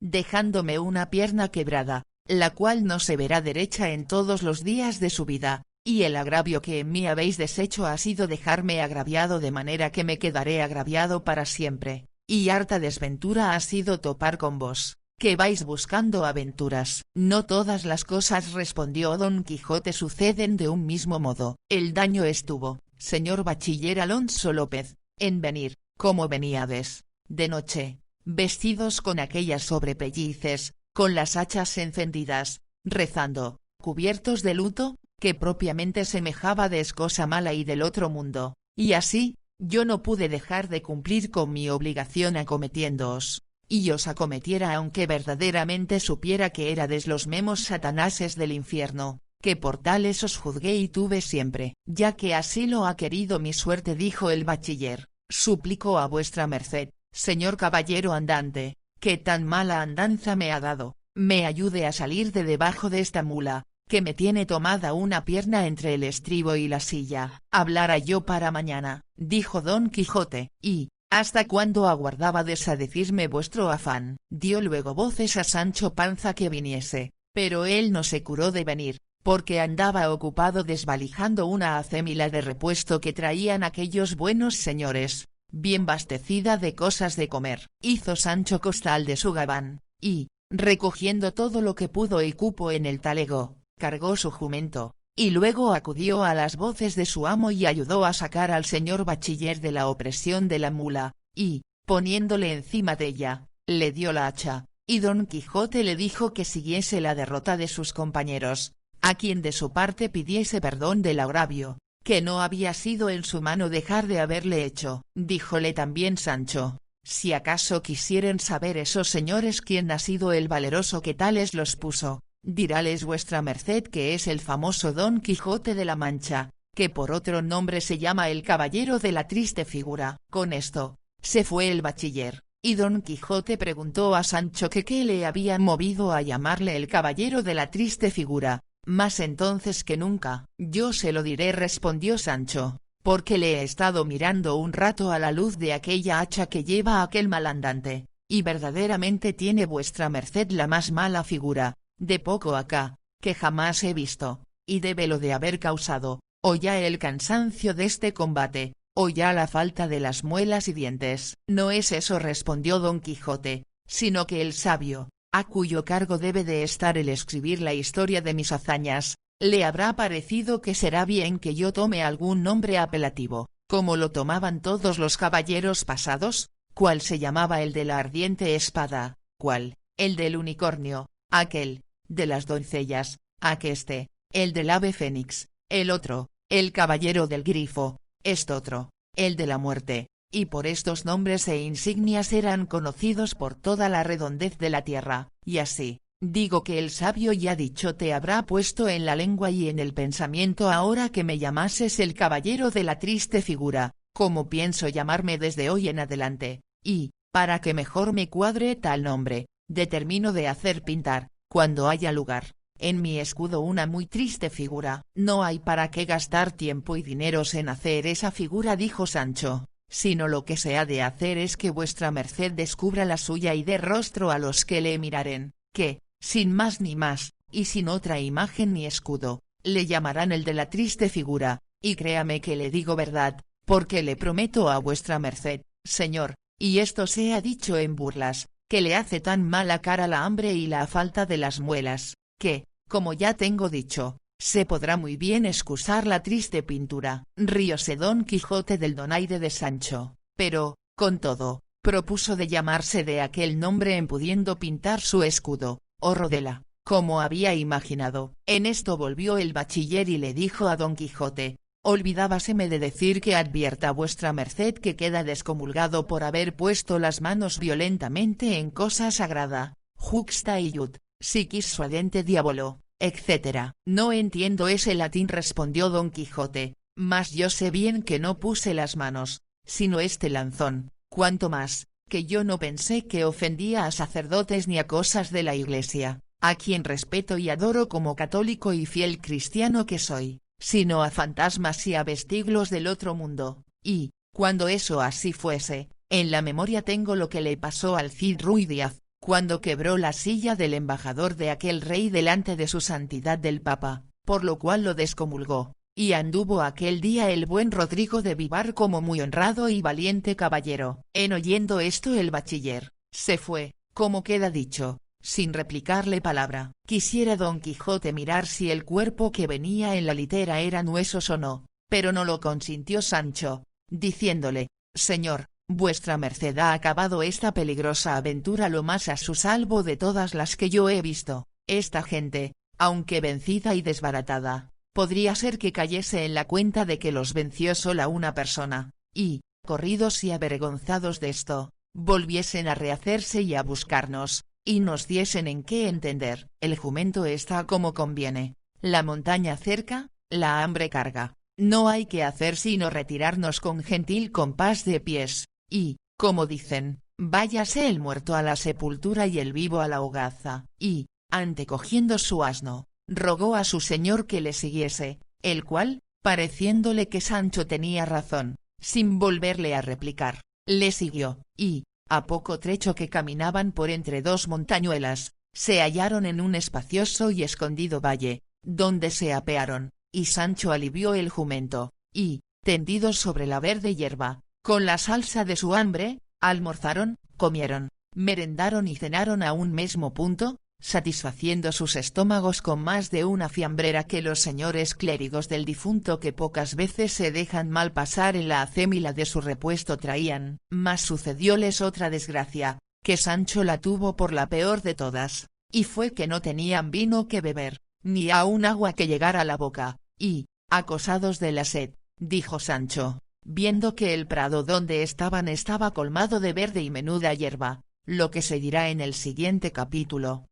A: dejándome una pierna quebrada, la cual no se verá derecha en todos los días de su vida, y el agravio que en mí habéis deshecho ha sido dejarme agraviado de manera que me quedaré agraviado para siempre. y harta desventura ha sido topar con vos, que vais buscando aventuras. No todas las cosas, respondió Don Quijote, suceden de un mismo modo. El daño estuvo, señor bachiller Alonso López, en venir, como veníades, de noche, vestidos con aquellas sobrepellices, con las hachas encendidas, rezando, cubiertos de luto, que propiamente semejaba de cosa mala y del otro mundo, y así, yo no pude dejar de cumplir con mi obligación acometiéndoos, y os acometiera aunque verdaderamente supiera que érades los memos satanases del infierno, que por tales os juzgué y tuve siempre. Ya que así lo ha querido mi suerte, dijo el bachiller, suplico a vuestra merced, señor caballero andante, que tan mala andanza me ha dado, me ayude a salir de debajo de esta mula, que me tiene tomada una pierna entre el estribo y la silla. Hablara yo para mañana, dijo Don Quijote, y, ¿hasta cuándo aguardábades a decirme vuestro afán? Dio luego voces a Sancho Panza que viniese, pero él no se curó de venir, porque andaba ocupado desvalijando una acémila de repuesto que traían aquellos buenos señores, bien bastecida de cosas de comer. Hizo Sancho costal de su gabán, y, recogiendo todo lo que pudo y cupo en el talego, cargó su jumento, y luego acudió a las voces de su amo y ayudó a sacar al señor bachiller de la opresión de la mula, y, poniéndole encima de ella, le dio la hacha, y Don Quijote le dijo que siguiese la derrota de sus compañeros, a quien de su parte pidiese perdón del agravio, que no había sido en su mano dejar de haberle hecho. Díjole también Sancho, si acaso quisieren saber esos señores quién ha sido el valeroso que tales los puso, diráles vuestra merced que es el famoso Don Quijote de la Mancha, que por otro nombre se llama el caballero de la triste figura. Con esto, se fue el bachiller, y Don Quijote preguntó a Sancho que qué le había movido a llamarle el caballero de la triste figura, más entonces que nunca. Yo se lo diré, respondió Sancho, porque le he estado mirando un rato a la luz de aquella hacha que lleva aquel malandante, y verdaderamente tiene vuestra merced la más mala figura, de poco acá, que jamás he visto, y débelo de haber causado, o ya el cansancio de este combate, o ya la falta de las muelas y dientes. No es eso, respondió Don Quijote, sino que el sabio, a cuyo cargo debe de estar el escribir la historia de mis hazañas, le habrá parecido que será bien que yo tome algún nombre apelativo, como lo tomaban todos los caballeros pasados, cuál se llamaba el de la ardiente espada, cuál, el del unicornio, aquel, de las doncellas, aqueste, el del ave fénix, el otro, el caballero del grifo, estotro, el de la muerte, y por estos nombres e insignias eran conocidos por toda la redondez de la tierra, y así, digo que el sabio ya dicho te habrá puesto en la lengua y en el pensamiento ahora que me llamases el caballero de la triste figura, como pienso llamarme desde hoy en adelante, y, para que mejor me cuadre tal nombre, determino de hacer pintar, cuando haya lugar, en mi escudo una muy triste figura. No hay para qué gastar tiempo y dineros en hacer esa figura, dijo Sancho, sino lo que se ha de hacer es que vuestra merced descubra la suya y dé rostro a los que le miraren, que, sin más ni más, y sin otra imagen ni escudo, le llamarán el de la triste figura, y créame que le digo verdad, porque le prometo a vuestra merced, señor, y esto sea dicho en burlas, que le hace tan mala cara la hambre y la falta de las muelas, que, como ya tengo dicho, se podrá muy bien excusar la triste pintura. Rióse Don Quijote del donaire de Sancho, pero, con todo, propuso de llamarse de aquel nombre en pudiendo pintar su escudo, o rodela, como había imaginado. En esto volvió el bachiller y le dijo a Don Quijote, olvidábaseme de decir que advierta vuestra merced que queda descomulgado por haber puesto las manos violentamente en cosa sagrada, juxta iud, siquis suadente diabolo, etc. No entiendo ese latín, respondió Don Quijote, mas yo sé bien que no puse las manos, sino este lanzón, cuanto más, que yo no pensé que ofendía a sacerdotes ni a cosas de la Iglesia, a quien respeto y adoro como católico y fiel cristiano que soy, sino a fantasmas y a vestiglos del otro mundo, y, cuando eso así fuese, en la memoria tengo lo que le pasó al Cid Ruy Díaz, cuando quebró la silla del embajador de aquel rey delante de su santidad del Papa, por lo cual lo descomulgó, y anduvo aquel día el buen Rodrigo de Vivar como muy honrado y valiente caballero. En oyendo esto el bachiller, se fue, como queda dicho, sin replicarle palabra. Quisiera Don Quijote mirar si el cuerpo que venía en la litera eran huesos o no, pero no lo consintió Sancho, diciéndole: Señor, vuestra merced ha acabado esta peligrosa aventura lo más a su salvo de todas las que yo he visto. Esta gente, aunque vencida y desbaratada, podría ser que cayese en la cuenta de que los venció sola una persona, y, corridos y avergonzados de esto, volviesen a rehacerse y a buscarnos, y nos diesen en qué entender. El jumento está como conviene, la montaña cerca, la hambre carga, no hay que hacer sino retirarnos con gentil compás de pies, y, como dicen, váyase el muerto a la sepultura y el vivo a la hogaza, y, antecogiendo su asno, rogó a su señor que le siguiese, el cual, pareciéndole que Sancho tenía razón, sin volverle a replicar, le siguió, y, a poco trecho que caminaban por entre dos montañuelas, se hallaron en un espacioso y escondido valle, donde se apearon, y Sancho alivió el jumento, y, tendidos sobre la verde hierba, con la salsa de su hambre, almorzaron, comieron, merendaron y cenaron a un mismo punto, satisfaciendo sus estómagos con más de una fiambrera que los señores clérigos del difunto que pocas veces se dejan mal pasar en la acémila de su repuesto traían. Mas sucedióles otra desgracia, que Sancho la tuvo por la peor de todas, y fue que no tenían vino que beber, ni aun agua que llegar a la boca, y, acosados de la sed, dijo Sancho, viendo que el prado donde estaban estaba colmado de verde y menuda hierba, lo que se dirá en el siguiente capítulo.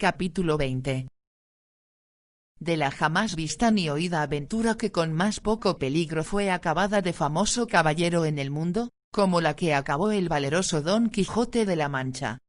A: Capítulo 20. De la jamás vista ni oída aventura que con más poco peligro fue acabada de famoso caballero en el mundo, como la que acabó el valeroso Don Quijote de la Mancha.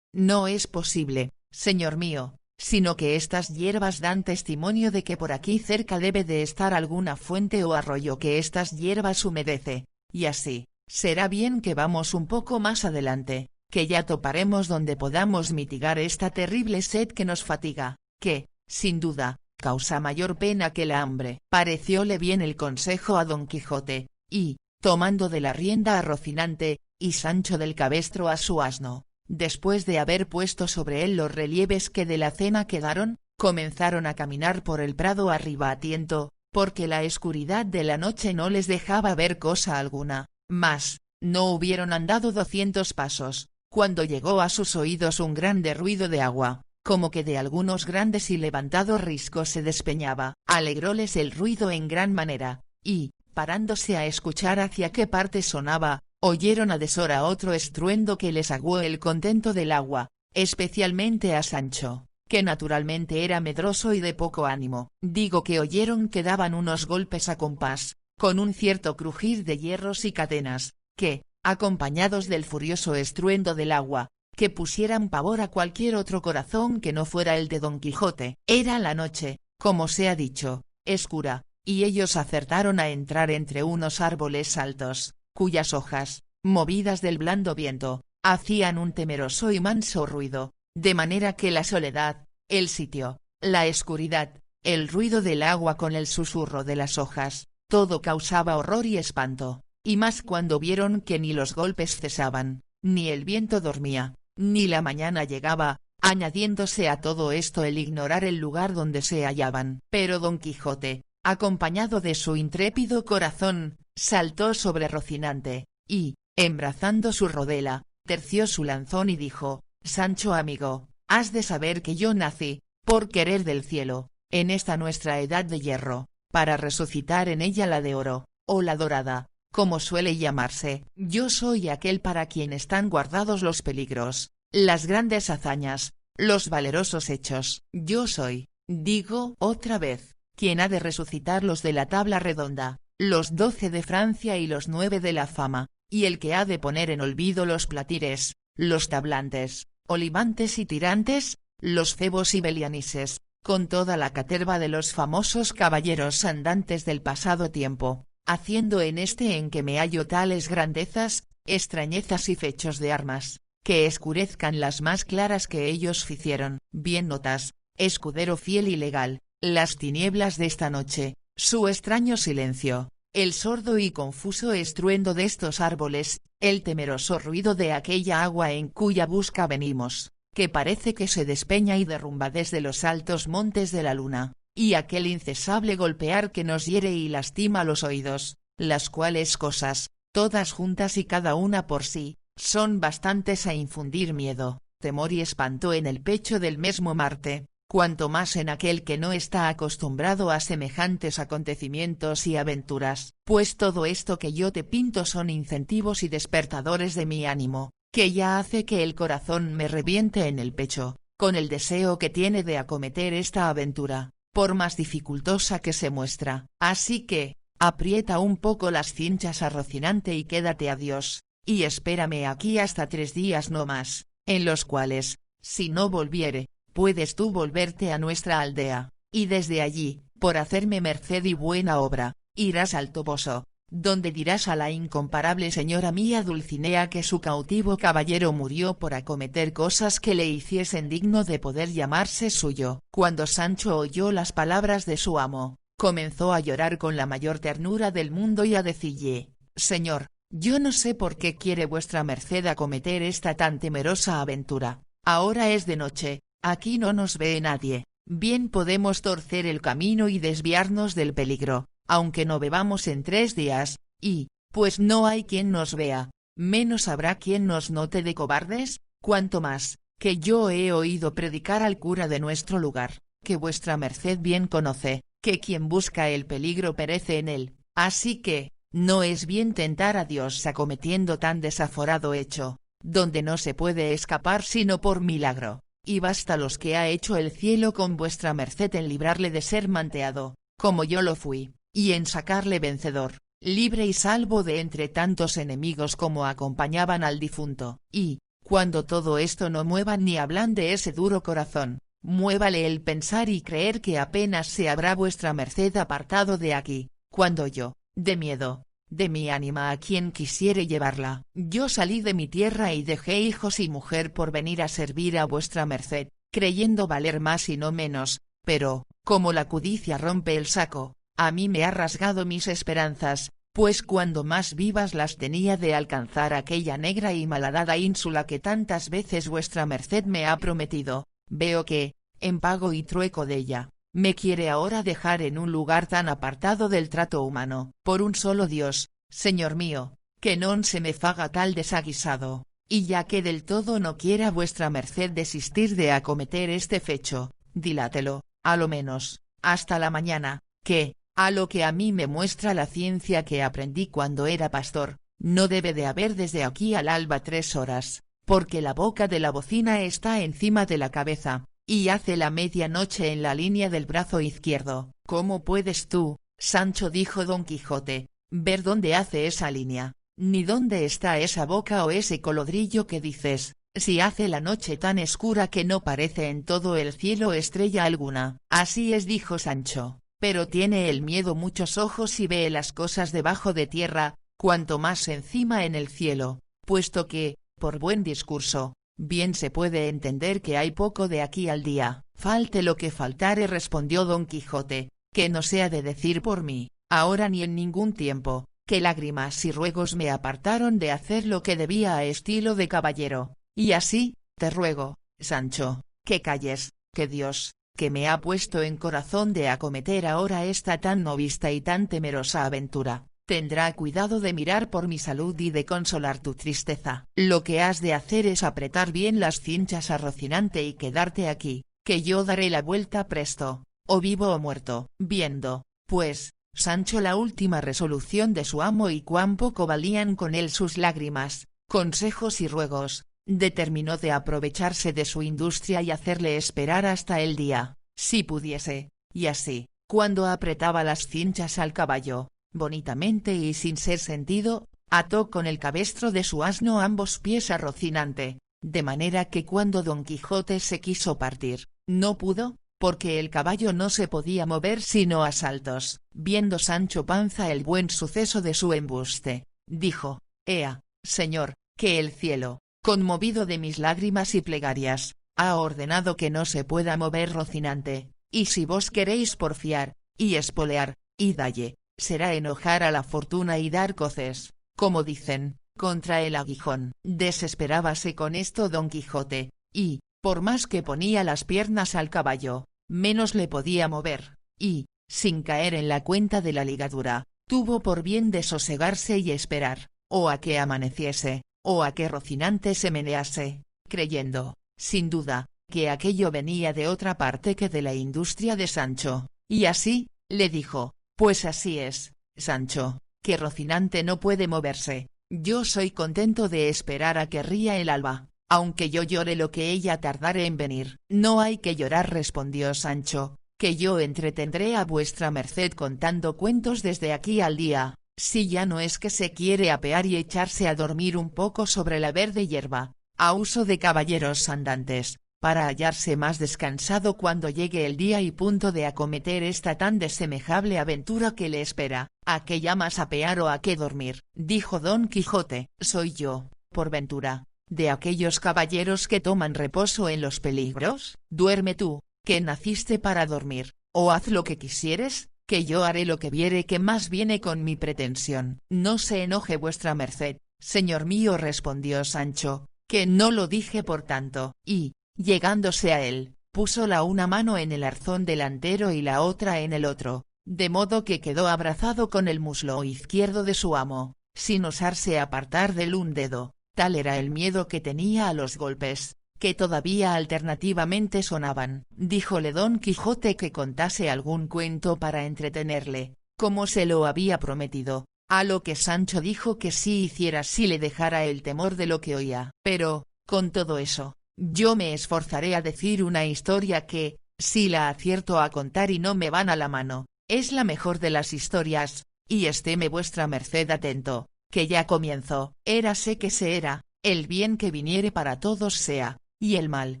A: No es posible, señor mío, sino que estas hierbas dan testimonio de que por aquí cerca debe de estar alguna fuente o arroyo que estas hierbas humedece, y así, será bien que vamos un poco más adelante, que ya toparemos donde podamos mitigar esta terrible sed que nos fatiga, que, sin duda, causa mayor pena que la hambre. Parecióle bien el consejo a Don Quijote, y, tomando de la rienda a Rocinante, y Sancho del cabestro a su asno, después de haber puesto sobre él los relieves que de la cena quedaron, comenzaron a caminar por el prado arriba a tiento, porque la escuridad de la noche no les dejaba ver cosa alguna, mas, no hubieron andado 200 pasos, cuando llegó a sus oídos un grande ruido de agua, como que de algunos grandes y levantados riscos se despeñaba. Alegróles el ruido en gran manera, y, parándose a escuchar hacia qué parte sonaba, oyeron a deshora otro estruendo que les aguó el contento del agua, especialmente a Sancho, que naturalmente era medroso y de poco ánimo. Digo que oyeron que daban unos golpes a compás, con un cierto crujir de hierros y cadenas, que, acompañados del furioso estruendo del agua, que pusieran pavor a cualquier otro corazón que no fuera el de Don Quijote. Era la noche, como se ha dicho, escura, y ellos acertaron a entrar entre unos árboles altos, cuyas hojas, movidas del blando viento, hacían un temeroso y manso ruido, de manera que la soledad, el sitio, la escuridad, el ruido del agua con el susurro de las hojas, todo causaba horror y espanto. Y más cuando vieron que ni los golpes cesaban, ni el viento dormía, ni la mañana llegaba, añadiéndose a todo esto el ignorar el lugar donde se hallaban. Pero Don Quijote, acompañado de su intrépido corazón, saltó sobre Rocinante, y, embrazando su rodela, terció su lanzón y dijo: Sancho amigo, has de saber que yo nací, por querer del cielo, en esta nuestra edad de hierro, para resucitar en ella la de oro, o la dorada, como suele llamarse. Yo soy aquel para quien están guardados los peligros, las grandes hazañas, los valerosos hechos. Yo soy, digo otra vez, quien ha de resucitar los de la tabla redonda, los 12 de Francia y los 9 de la fama, y el que ha de poner en olvido los platires, los tablantes, olivantes y tirantes, los febos y belianises, con toda la caterva de los famosos caballeros andantes del pasado tiempo, haciendo en este en que me hallo tales grandezas, extrañezas y fechos de armas, que escurezcan las más claras que ellos ficieron. Bien notas, escudero fiel y legal, las tinieblas de esta noche, su extraño silencio, el sordo y confuso estruendo de estos árboles, el temeroso ruido de aquella agua en cuya busca venimos, que parece que se despeña y derrumba desde los altos montes de la luna, y aquel incesable golpear que nos hiere y lastima los oídos, las cuales cosas, todas juntas y cada una por sí, son bastantes a infundir miedo, temor y espanto en el pecho del mesmo Marte, cuanto más en aquel que no está acostumbrado a semejantes acontecimientos y aventuras, pues todo esto que yo te pinto son incentivos y despertadores de mi ánimo, que ya hace que el corazón me reviente en el pecho, con el deseo que tiene de acometer esta aventura, por más dificultosa que se muestra, así que, aprieta un poco las cinchas a Rocinante y quédate a Dios, y espérame aquí hasta 3 días no más, en los cuales, si no volviere, puedes tú volverte a nuestra aldea, y desde allí, por hacerme merced y buena obra, irás al Toboso, donde dirás a la incomparable señora mía Dulcinea que su cautivo caballero murió por acometer cosas que le hiciesen digno de poder llamarse suyo. Cuando Sancho oyó las palabras de su amo, comenzó a llorar con la mayor ternura del mundo y a decille: Señor, yo no sé por qué quiere vuestra merced acometer esta tan temerosa aventura, ahora es de noche, aquí no nos ve nadie, bien podemos torcer el camino y desviarnos del peligro, aunque no bebamos en 3 días, y, pues no hay quien nos vea, menos habrá quien nos note de cobardes, cuanto más, que yo he oído predicar al cura de nuestro lugar, que vuestra merced bien conoce, que quien busca el peligro perece en él, así que, no es bien tentar a Dios acometiendo tan desaforado hecho, donde no se puede escapar sino por milagro, y basta los que ha hecho el cielo con vuestra merced en librarle de ser manteado, como yo lo fui, y en sacarle vencedor, libre y salvo de entre tantos enemigos como acompañaban al difunto, y, cuando todo esto no mueva ni ablande ese duro corazón, muévale el pensar y creer que apenas se habrá vuestra merced apartado de aquí, cuando yo, de miedo, de mi ánima a quien quisiere llevarla, yo salí de mi tierra y dejé hijos y mujer por venir a servir a vuestra merced, creyendo valer más y no menos, pero, como la codicia rompe el saco, a mí me ha rasgado mis esperanzas, pues cuando más vivas las tenía de alcanzar aquella negra y malhadada ínsula que tantas veces vuestra merced me ha prometido, veo que, en pago y trueco de ella, me quiere ahora dejar en un lugar tan apartado del trato humano. Por un solo Dios, señor mío, que non se me faga tal desaguisado, y ya que del todo no quiera vuestra merced desistir de acometer este fecho, dilátelo, a lo menos, hasta la mañana, que, a lo que a mí me muestra la ciencia que aprendí cuando era pastor, no debe de haber desde aquí al alba 3 horas, porque la boca de la bocina está encima de la cabeza, y hace la medianoche en la línea del brazo izquierdo. ¿Cómo puedes tú, Sancho, dijo Don Quijote, ver dónde hace esa línea, ni dónde está esa boca o ese colodrillo que dices, si hace la noche tan escura que no parece en todo el cielo estrella alguna? Así es, dijo Sancho, pero tiene el miedo muchos ojos y ve las cosas debajo de tierra, cuanto más encima en el cielo, puesto que, por buen discurso, bien se puede entender que hay poco de aquí al día. Falte lo que faltare, respondió Don Quijote, que no sea de decir por mí, ahora ni en ningún tiempo, que lágrimas y ruegos me apartaron de hacer lo que debía a estilo de caballero, y así, te ruego, Sancho, que calles, que Dios, que me ha puesto en corazón de acometer ahora esta tan no vista y tan temerosa aventura, tendrá cuidado de mirar por mi salud y de consolar tu tristeza. Lo que has de hacer es apretar bien las cinchas a Rocinante y quedarte aquí, que yo daré la vuelta presto, o vivo o muerto. Viendo, pues, Sancho la última resolución de su amo y cuán poco valían con él sus lágrimas, consejos y ruegos, determinó de aprovecharse de su industria y hacerle esperar hasta el día, si pudiese, y así, cuando apretaba las cinchas al caballo, bonitamente y sin ser sentido, ató con el cabestro de su asno ambos pies a Rocinante, de manera que cuando Don Quijote se quiso partir, no pudo, porque el caballo no se podía mover sino a saltos. Viendo Sancho Panza el buen suceso de su embuste, dijo: Ea, señor, que el cielo, conmovido de mis lágrimas y plegarias, ha ordenado que no se pueda mover Rocinante, y si vos queréis porfiar, y espolear, y dalle, será enojar a la fortuna y dar coces, como dicen, contra el aguijón. Desesperábase con esto Don Quijote, y, por más que ponía las piernas al caballo, menos le podía mover, y, sin caer en la cuenta de la ligadura, tuvo por bien de sosegarse y esperar, o a que amaneciese, o a que Rocinante se menease, creyendo, sin duda, que aquello venía de otra parte que de la industria de Sancho, y así, le dijo, pues así es, Sancho, que Rocinante no puede moverse, yo soy contento de esperar a que ría el alba, aunque yo llore lo que ella tardare en venir. No hay que llorar, respondió Sancho, que yo entretendré a vuestra merced contando cuentos desde aquí al día, si ya no es que se quiere apear y echarse a dormir un poco sobre la verde hierba, a uso de caballeros andantes, para hallarse más descansado cuando llegue el día y punto de acometer esta tan desemejable aventura que le espera. ¿A qué llamas apear o a qué dormir? Dijo Don Quijote. Soy yo, por ventura, de aquellos caballeros que toman reposo en los peligros. Duerme tú, que naciste para dormir, o haz lo que quisieres, que yo haré lo que viere que más viene con mi pretensión. No se enoje vuestra merced, señor mío, respondió Sancho, que no lo dije por tanto, y, llegándose a él, puso la una mano en el arzón delantero y la otra en el otro, de modo que quedó abrazado con el muslo izquierdo de su amo, sin osarse apartar del un dedo. Tal era el miedo que tenía a los golpes, que todavía alternativamente sonaban. Díjole Don Quijote que contase algún cuento para entretenerle, como se lo había prometido, a lo que Sancho dijo que sí hiciera si le dejara el temor de lo que oía. Pero, con todo eso, yo me esforzaré a decir una historia que, si la acierto a contar y no me van a la mano, es la mejor de las historias, y estéme vuestra merced atento, que ya comienzo. Érase que se era, el bien que viniere para todos sea, y el mal,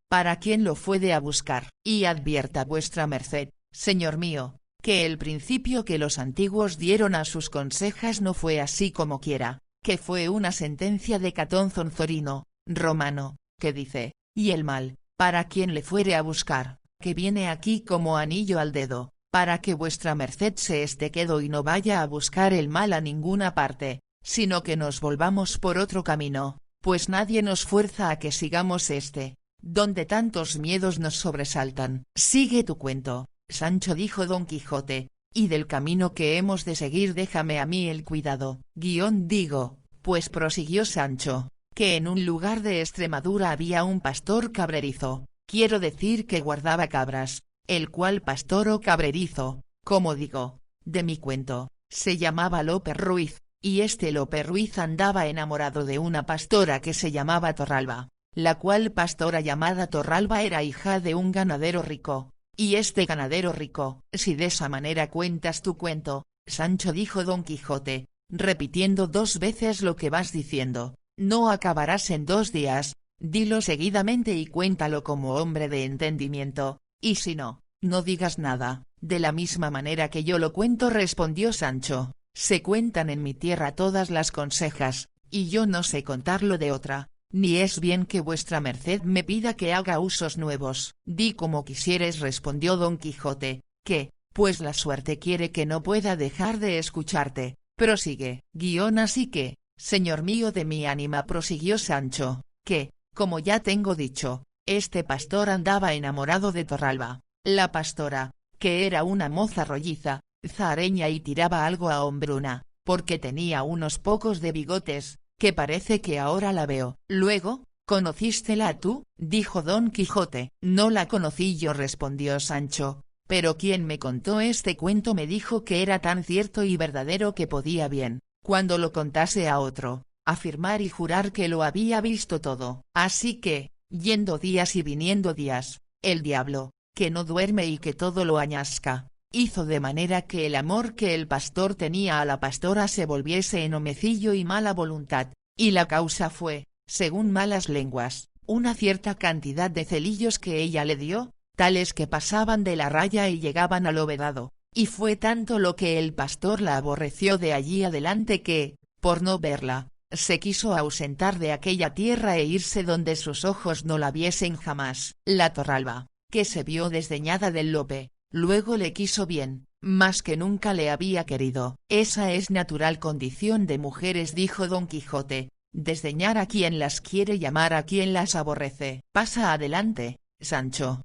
A: para quien lo fuede a buscar. Y advierta vuestra merced, señor mío, que el principio que los antiguos dieron a sus consejas no fue así como quiera, que fue una sentencia de Catón Zonzorino, romano, que dice, y el mal, para quien le fuere a buscar, que viene aquí como anillo al dedo, para que vuestra merced se esté quedo y no vaya a buscar el mal a ninguna parte, sino que nos volvamos por otro camino, pues nadie nos fuerza a que sigamos donde tantos miedos nos sobresaltan. Sigue tu cuento, Sancho, dijo Don Quijote, y del camino que hemos de seguir déjame a mí el cuidado. Digo, pues prosiguió Sancho, que en un lugar de Extremadura había un pastor cabrerizo, quiero decir que guardaba cabras, el cual pastor o cabrerizo, como digo, de mi cuento, se llamaba Lope Ruiz, y este Lope Ruiz andaba enamorado de una pastora que se llamaba Torralba, la cual pastora llamada Torralba era hija de un ganadero rico, y este ganadero rico. Si de esa manera cuentas tu cuento, Sancho, dijo Don Quijote, repitiendo 2 veces lo que vas diciendo, no acabarás en 2 días, dilo seguidamente y cuéntalo como hombre de entendimiento, y si no, no digas nada. De la misma manera que yo lo cuento, respondió Sancho, se cuentan en mi tierra todas las consejas, y yo no sé contarlo de otra, ni es bien que vuestra merced me pida que haga usos nuevos. Di como quisieres, respondió Don Quijote, que, pues la suerte quiere que no pueda dejar de escucharte. Prosigue. Así que, señor mío de mi ánima, prosiguió Sancho, que, como ya tengo dicho, este pastor andaba enamorado de Torralba, la pastora, que era una moza rolliza, zahareña y tiraba algo a hombruna, porque tenía unos pocos de bigotes, que parece que ahora la veo. Luego, ¿conocístela tú? Dijo Don Quijote. No la conocí yo, respondió Sancho, pero quien me contó este cuento me dijo que era tan cierto y verdadero que podía bien, cuando lo contase a otro, afirmar y jurar que lo había visto todo. Así que, yendo días y viniendo días, el diablo, que no duerme y que todo lo añasca, hizo de manera que el amor que el pastor tenía a la pastora se volviese en homecillo y mala voluntad, y la causa fue, según malas lenguas, una cierta cantidad de celillos que ella le dio, tales que pasaban de la raya y llegaban al vedado, y fue tanto lo que el pastor la aborreció de allí adelante que, por no verla, se quiso ausentar de aquella tierra e irse donde sus ojos no la viesen jamás. La Torralba, que se vio desdeñada del Lope, luego le quiso bien, más que nunca le había querido. Esa es natural condición de mujeres, dijo Don Quijote, desdeñar a quien las quiere y amar a quien las aborrece. Pasa adelante, Sancho.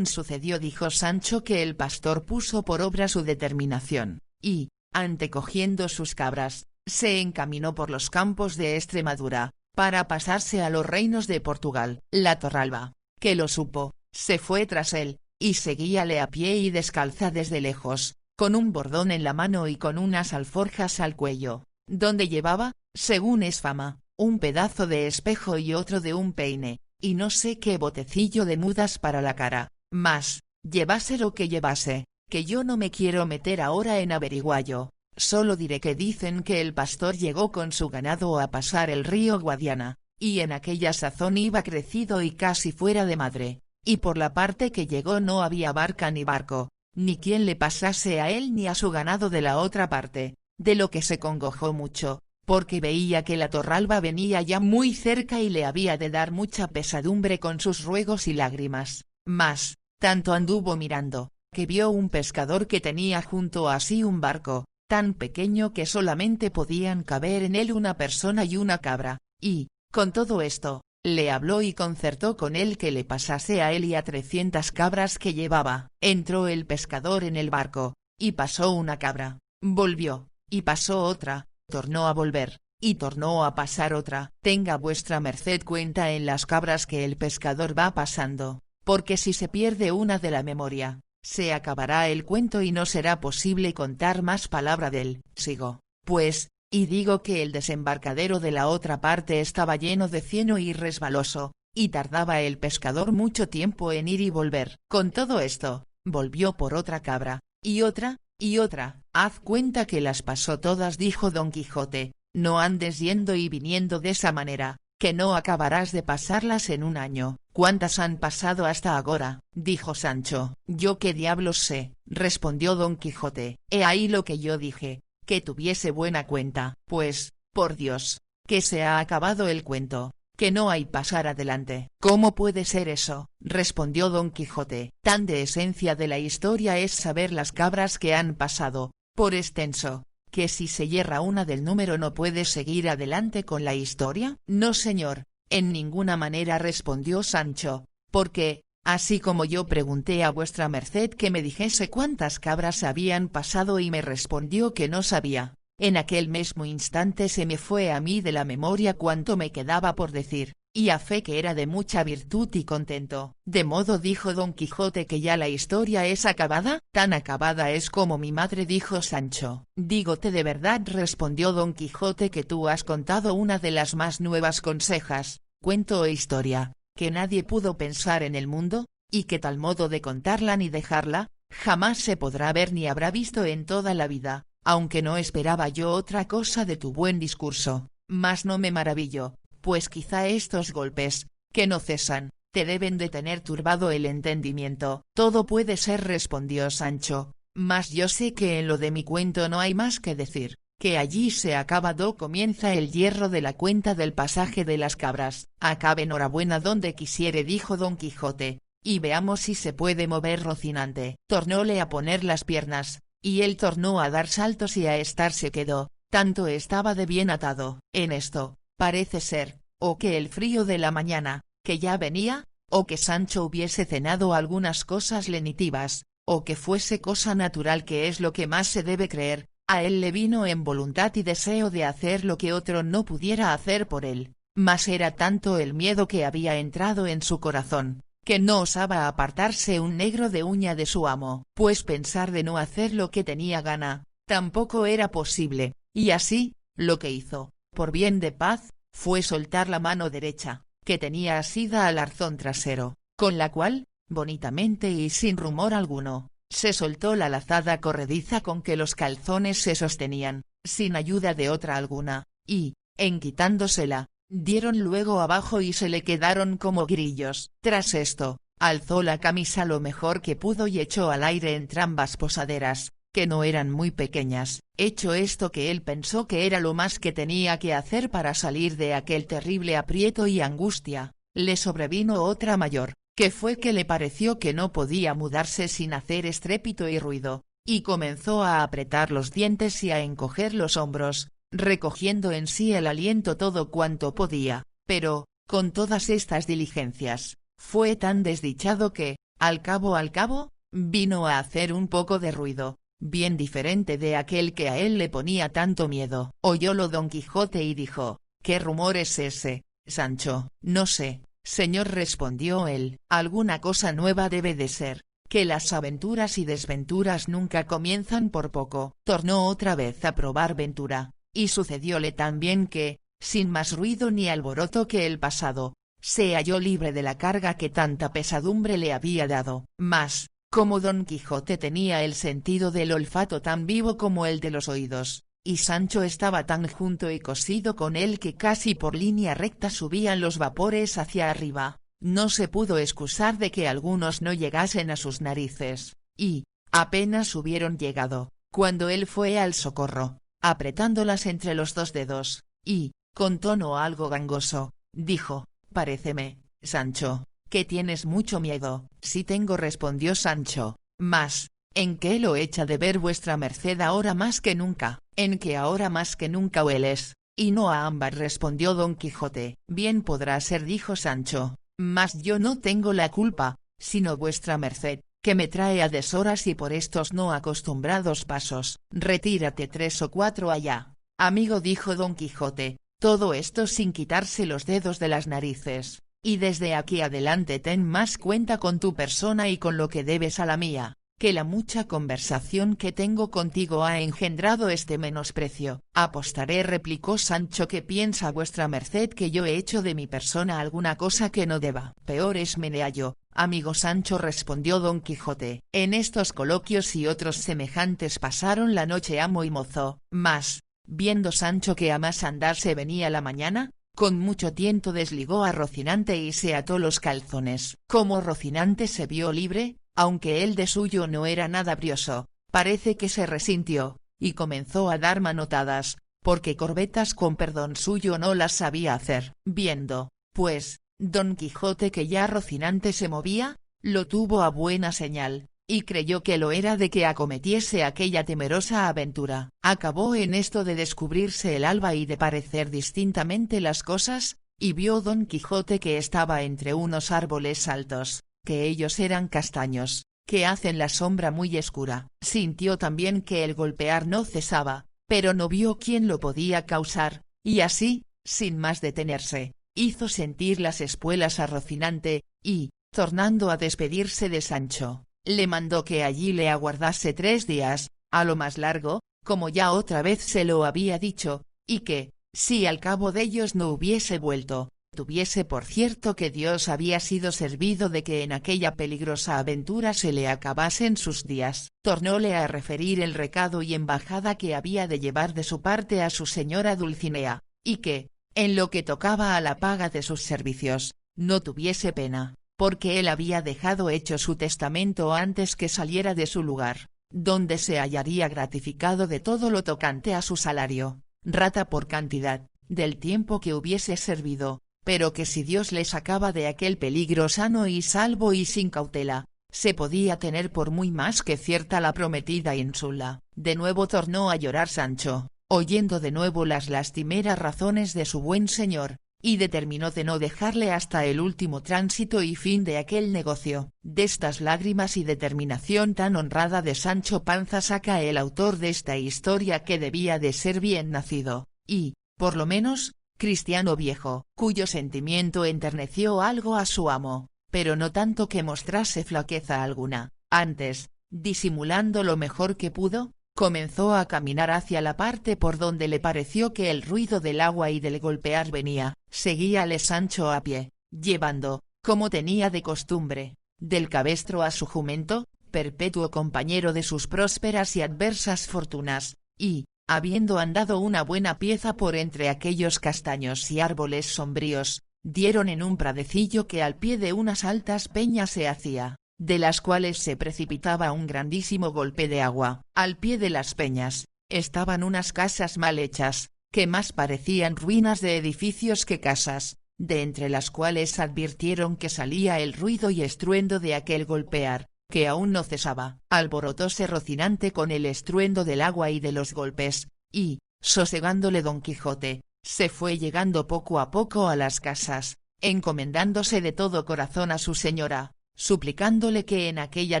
A: Sucedió, dijo Sancho, que el pastor puso por obra su determinación, y, antecogiendo sus cabras, se encaminó por los campos de Extremadura, para pasarse a los reinos de Portugal. La Torralba, que lo supo, se fue tras él, y seguíale a pie y descalza desde lejos, con un bordón en la mano y con unas alforjas al cuello, donde llevaba, según es fama, un pedazo de espejo y otro de un peine, y no sé qué botecillo de mudas para la cara, mas, llevase lo que llevase, que yo no me quiero meter ahora en averiguallo, solo diré que dicen que el pastor llegó con su ganado a pasar el río Guadiana, y en aquella sazón iba crecido y casi fuera de madre, y por la parte que llegó no había barca ni barco, ni quien le pasase a él ni a su ganado de la otra parte, de lo que se congojó mucho, porque veía que la Torralba venía ya muy cerca y le había de dar mucha pesadumbre con sus ruegos y lágrimas, mas, tanto anduvo mirando, que vio un pescador que tenía junto a sí un barco, tan pequeño que solamente podían caber en él una persona y una cabra, y, con todo esto, le habló y concertó con él que le pasase a él y a 300 cabras que llevaba. Entró el pescador en el barco, y pasó una cabra, volvió, y pasó otra, tornó a volver, y tornó a pasar otra. Tenga vuestra merced cuenta en las cabras que el pescador va pasando, porque si se pierde una de la memoria, se acabará el cuento y no será posible contar más palabra del. Sigo, pues, y digo que el desembarcadero de la otra parte estaba lleno de cieno y resbaloso, y tardaba el pescador mucho tiempo en ir y volver. Con todo esto, volvió por otra cabra, y otra, y otra. Haz cuenta que las pasó todas, dijo Don Quijote, no andes yendo y viniendo de esa manera, que no acabarás de pasarlas en un año. ¿Cuántas han pasado hasta agora? Dijo Sancho. Yo qué diablos sé, respondió Don Quijote. He ahí lo que yo dije, que tuviese buena cuenta. Pues, por Dios, que se ha acabado el cuento, que no hay pasar adelante. ¿Cómo puede ser eso? Respondió Don Quijote. Tan de esencia de la historia es saber las cabras que han pasado, por extenso, que si se yerra una del número no puede seguir adelante con la historia. No señor, en ninguna manera, respondió Sancho, porque, así como yo pregunté a vuestra merced que me dijese cuántas cabras habían pasado y me respondió que no sabía, en aquel mismo instante se me fue a mí de la memoria cuanto me quedaba por decir, y a fe que era de mucha virtud y contento. De modo, dijo Don Quijote, que ya la historia es acabada. Tan acabada es como mi madre, dijo Sancho. Dígote de verdad, respondió Don Quijote, que tú has contado una de las más nuevas consejas, cuento o historia, que nadie pudo pensar en el mundo, y que tal modo de contarla ni dejarla, jamás se podrá ver ni habrá visto en toda la vida, aunque no esperaba yo otra cosa de tu buen discurso, mas no me maravillo, pues quizá estos golpes, que no cesan, te deben de tener turbado el entendimiento. Todo puede ser, respondió Sancho, mas yo sé que en lo de mi cuento no hay más que decir, que allí se acaba do comienza el hierro de la cuenta del pasaje de las cabras. Acabe enhorabuena donde quisiere, dijo Don Quijote, y veamos si se puede mover Rocinante. Tornóle a poner las piernas, y él tornó a dar saltos y a estarse quedó, tanto estaba de bien atado. En esto, parece ser, o que el frío de la mañana, que ya venía, o que Sancho hubiese cenado algunas cosas lenitivas, o que fuese cosa natural, que es lo que más se debe creer, a él le vino en voluntad y deseo de hacer lo que otro no pudiera hacer por él, mas era tanto el miedo que había entrado en su corazón, que no osaba apartarse un negro de uña de su amo, pues pensar de no hacer lo que tenía gana, tampoco era posible, y así, lo que hizo, por bien de paz, fue soltar la mano derecha, que tenía asida al arzón trasero, con la cual, bonitamente y sin rumor alguno, se soltó la lazada corrediza con que los calzones se sostenían, sin ayuda de otra alguna, y, en quitándosela, dieron luego abajo y se le quedaron como grillos. Tras esto, alzó la camisa lo mejor que pudo y echó al aire entrambas posaderas, que no eran muy pequeñas. Hecho esto, que él pensó que era lo más que tenía que hacer para salir de aquel terrible aprieto y angustia, le sobrevino otra mayor, que fue que le pareció que no podía mudarse sin hacer estrépito y ruido, y comenzó a apretar los dientes y a encoger los hombros, recogiendo en sí el aliento todo cuanto podía, pero, con todas estas diligencias, fue tan desdichado que, al cabo, vino a hacer un poco de ruido, bien diferente de aquel que a él le ponía tanto miedo. Oyólo Don Quijote y dijo: ¿Qué rumor es ese, Sancho? No sé, señor, respondió él, alguna cosa nueva debe de ser, que las aventuras y desventuras nunca comienzan por poco. Tornó otra vez a probar ventura, y sucedióle también que, sin más ruido ni alboroto que el pasado, se halló libre de la carga que tanta pesadumbre le había dado. Mas, como Don Quijote tenía el sentido del olfato tan vivo como el de los oídos, y Sancho estaba tan junto y cosido con él que casi por línea recta subían los vapores hacia arriba, no se pudo excusar de que algunos no llegasen a sus narices, y, apenas hubieron llegado, cuando él fue al socorro, apretándolas entre los dos dedos, y, con tono algo gangoso, dijo: Paréceme, Sancho, que tienes mucho miedo. Sí tengo, respondió Sancho, mas, ¿en qué lo echa de ver vuestra merced ahora más que nunca? En que ahora más que nunca hueles, y no a ámbar, respondió Don Quijote. Bien podrá ser, dijo Sancho, mas yo no tengo la culpa, sino vuestra merced, que me trae a deshoras y por estos no acostumbrados pasos. Retírate 3 o 4 allá, amigo, dijo Don Quijote, todo esto sin quitarse los dedos de las narices, y desde aquí adelante ten más cuenta con tu persona y con lo que debes a la mía, que la mucha conversación que tengo contigo ha engendrado este menosprecio. Apostaré, replicó Sancho, que piensa vuestra merced que yo he hecho de mi persona alguna cosa que no deba. Peor es me le hallo, amigo Sancho, respondió Don Quijote. En estos coloquios y otros semejantes pasaron la noche amo y mozo, mas, viendo Sancho que a más andar se venía la mañana, con mucho tiento desligó a Rocinante y se ató los calzones. Como Rocinante se vio libre, aunque él de suyo no era nada brioso, parece que se resintió, y comenzó a dar manotadas, porque corbetas con perdón suyo no las sabía hacer. Viendo, pues, Don Quijote que ya Rocinante se movía, lo tuvo a buena señal, y creyó que lo era de que acometiese aquella temerosa aventura. Acabó en esto de descubrirse el alba y de parecer distintamente las cosas, y vio Don Quijote que estaba entre unos árboles altos, que ellos eran castaños, que hacen la sombra muy escura. Sintió también que el golpear no cesaba, pero no vio quién lo podía causar, y así, sin más detenerse, hizo sentir las espuelas a Rocinante, y, tornando a despedirse de Sancho, le mandó que allí le aguardase 3 días, a lo más largo, como ya otra vez se lo había dicho, y que, si al cabo de ellos no hubiese vuelto, tuviese por cierto que Dios había sido servido de que en aquella peligrosa aventura se le acabasen sus días. Tornóle a referir el recado y embajada que había de llevar de su parte a su señora Dulcinea, y que, en lo que tocaba a la paga de sus servicios, no tuviese pena, porque él había dejado hecho su testamento antes que saliera de su lugar, donde se hallaría gratificado de todo lo tocante a su salario, rata por cantidad, del tiempo que hubiese servido, pero que si Dios le sacaba de aquel peligro sano y salvo y sin cautela, se podía tener por muy más que cierta la prometida ínsula. De nuevo tornó a llorar Sancho, oyendo de nuevo las lastimeras razones de su buen señor, y determinó de no dejarle hasta el último tránsito y fin de aquel negocio. De estas lágrimas y determinación tan honrada de Sancho Panza saca el autor de esta historia que debía de ser bien nacido, y, por lo menos, cristiano viejo, cuyo sentimiento enterneció algo a su amo, pero no tanto que mostrase flaqueza alguna. Antes, disimulando lo mejor que pudo, comenzó a caminar hacia la parte por donde le pareció que el ruido del agua y del golpear venía. Seguíale Sancho a pie, llevando, como tenía de costumbre, del cabestro a su jumento, perpetuo compañero de sus prósperas y adversas fortunas, y, habiendo andado una buena pieza por entre aquellos castaños y árboles sombríos, dieron en un pradecillo que al pie de unas altas peñas se hacía, de las cuales se precipitaba un grandísimo golpe de agua. Al pie de las peñas, estaban unas casas mal hechas, que más parecían ruinas de edificios que casas, de entre las cuales advirtieron que salía el ruido y estruendo de aquel golpear, que aún no cesaba. Alborotóse Rocinante con el estruendo del agua y de los golpes, y, sosegándole Don Quijote, se fue llegando poco a poco a las casas, encomendándose de todo corazón a su señora, suplicándole que en aquella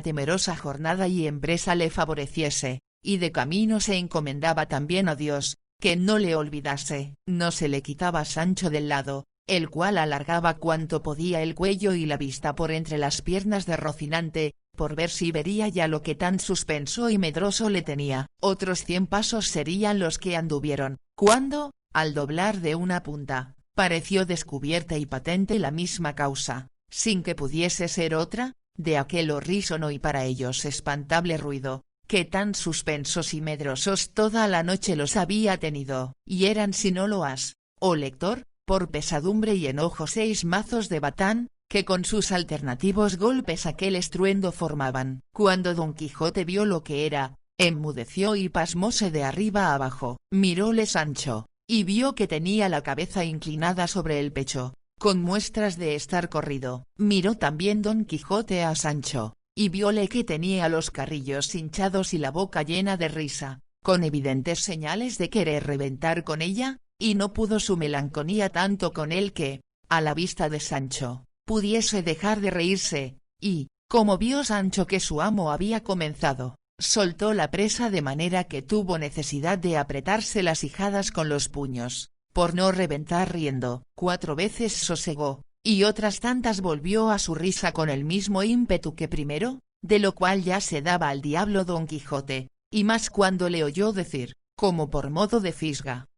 A: temerosa jornada y empresa le favoreciese, y de camino se encomendaba también a Dios, que no le olvidase. No se le quitaba Sancho del lado, el cual alargaba cuanto podía el cuello y la vista por entre las piernas de Rocinante, por ver si vería ya lo que tan suspenso y medroso le tenía. Otros 100 pasos serían los que anduvieron, cuando, al doblar de una punta, pareció descubierta y patente la misma causa, sin que pudiese ser otra, de aquel horrísono y para ellos espantable ruido, que tan suspensos y medrosos toda la noche los había tenido, y eran, si no lo has, oh lector, por pesadumbre y enojo 6 mazos de batán, que con sus alternativos golpes aquel estruendo formaban. Cuando Don Quijote vio lo que era, enmudeció y pasmóse de arriba a abajo. Miróle Sancho, y vio que tenía la cabeza inclinada sobre el pecho, con muestras de estar corrido. Miró también Don Quijote a Sancho, y vióle que tenía los carrillos hinchados y la boca llena de risa, con evidentes señales de querer reventar con ella, y no pudo su melancolía tanto con él que, a la vista de Sancho, pudiese dejar de reírse, y, como vio Sancho que su amo había comenzado, soltó la presa de manera que tuvo necesidad de apretarse las ijadas con los puños, por no reventar riendo. 4 veces sosegó, y otras tantas volvió a su risa con el mismo ímpetu que primero, de lo cual ya se daba al diablo Don Quijote, y más cuando le oyó decir, como por modo de fisga: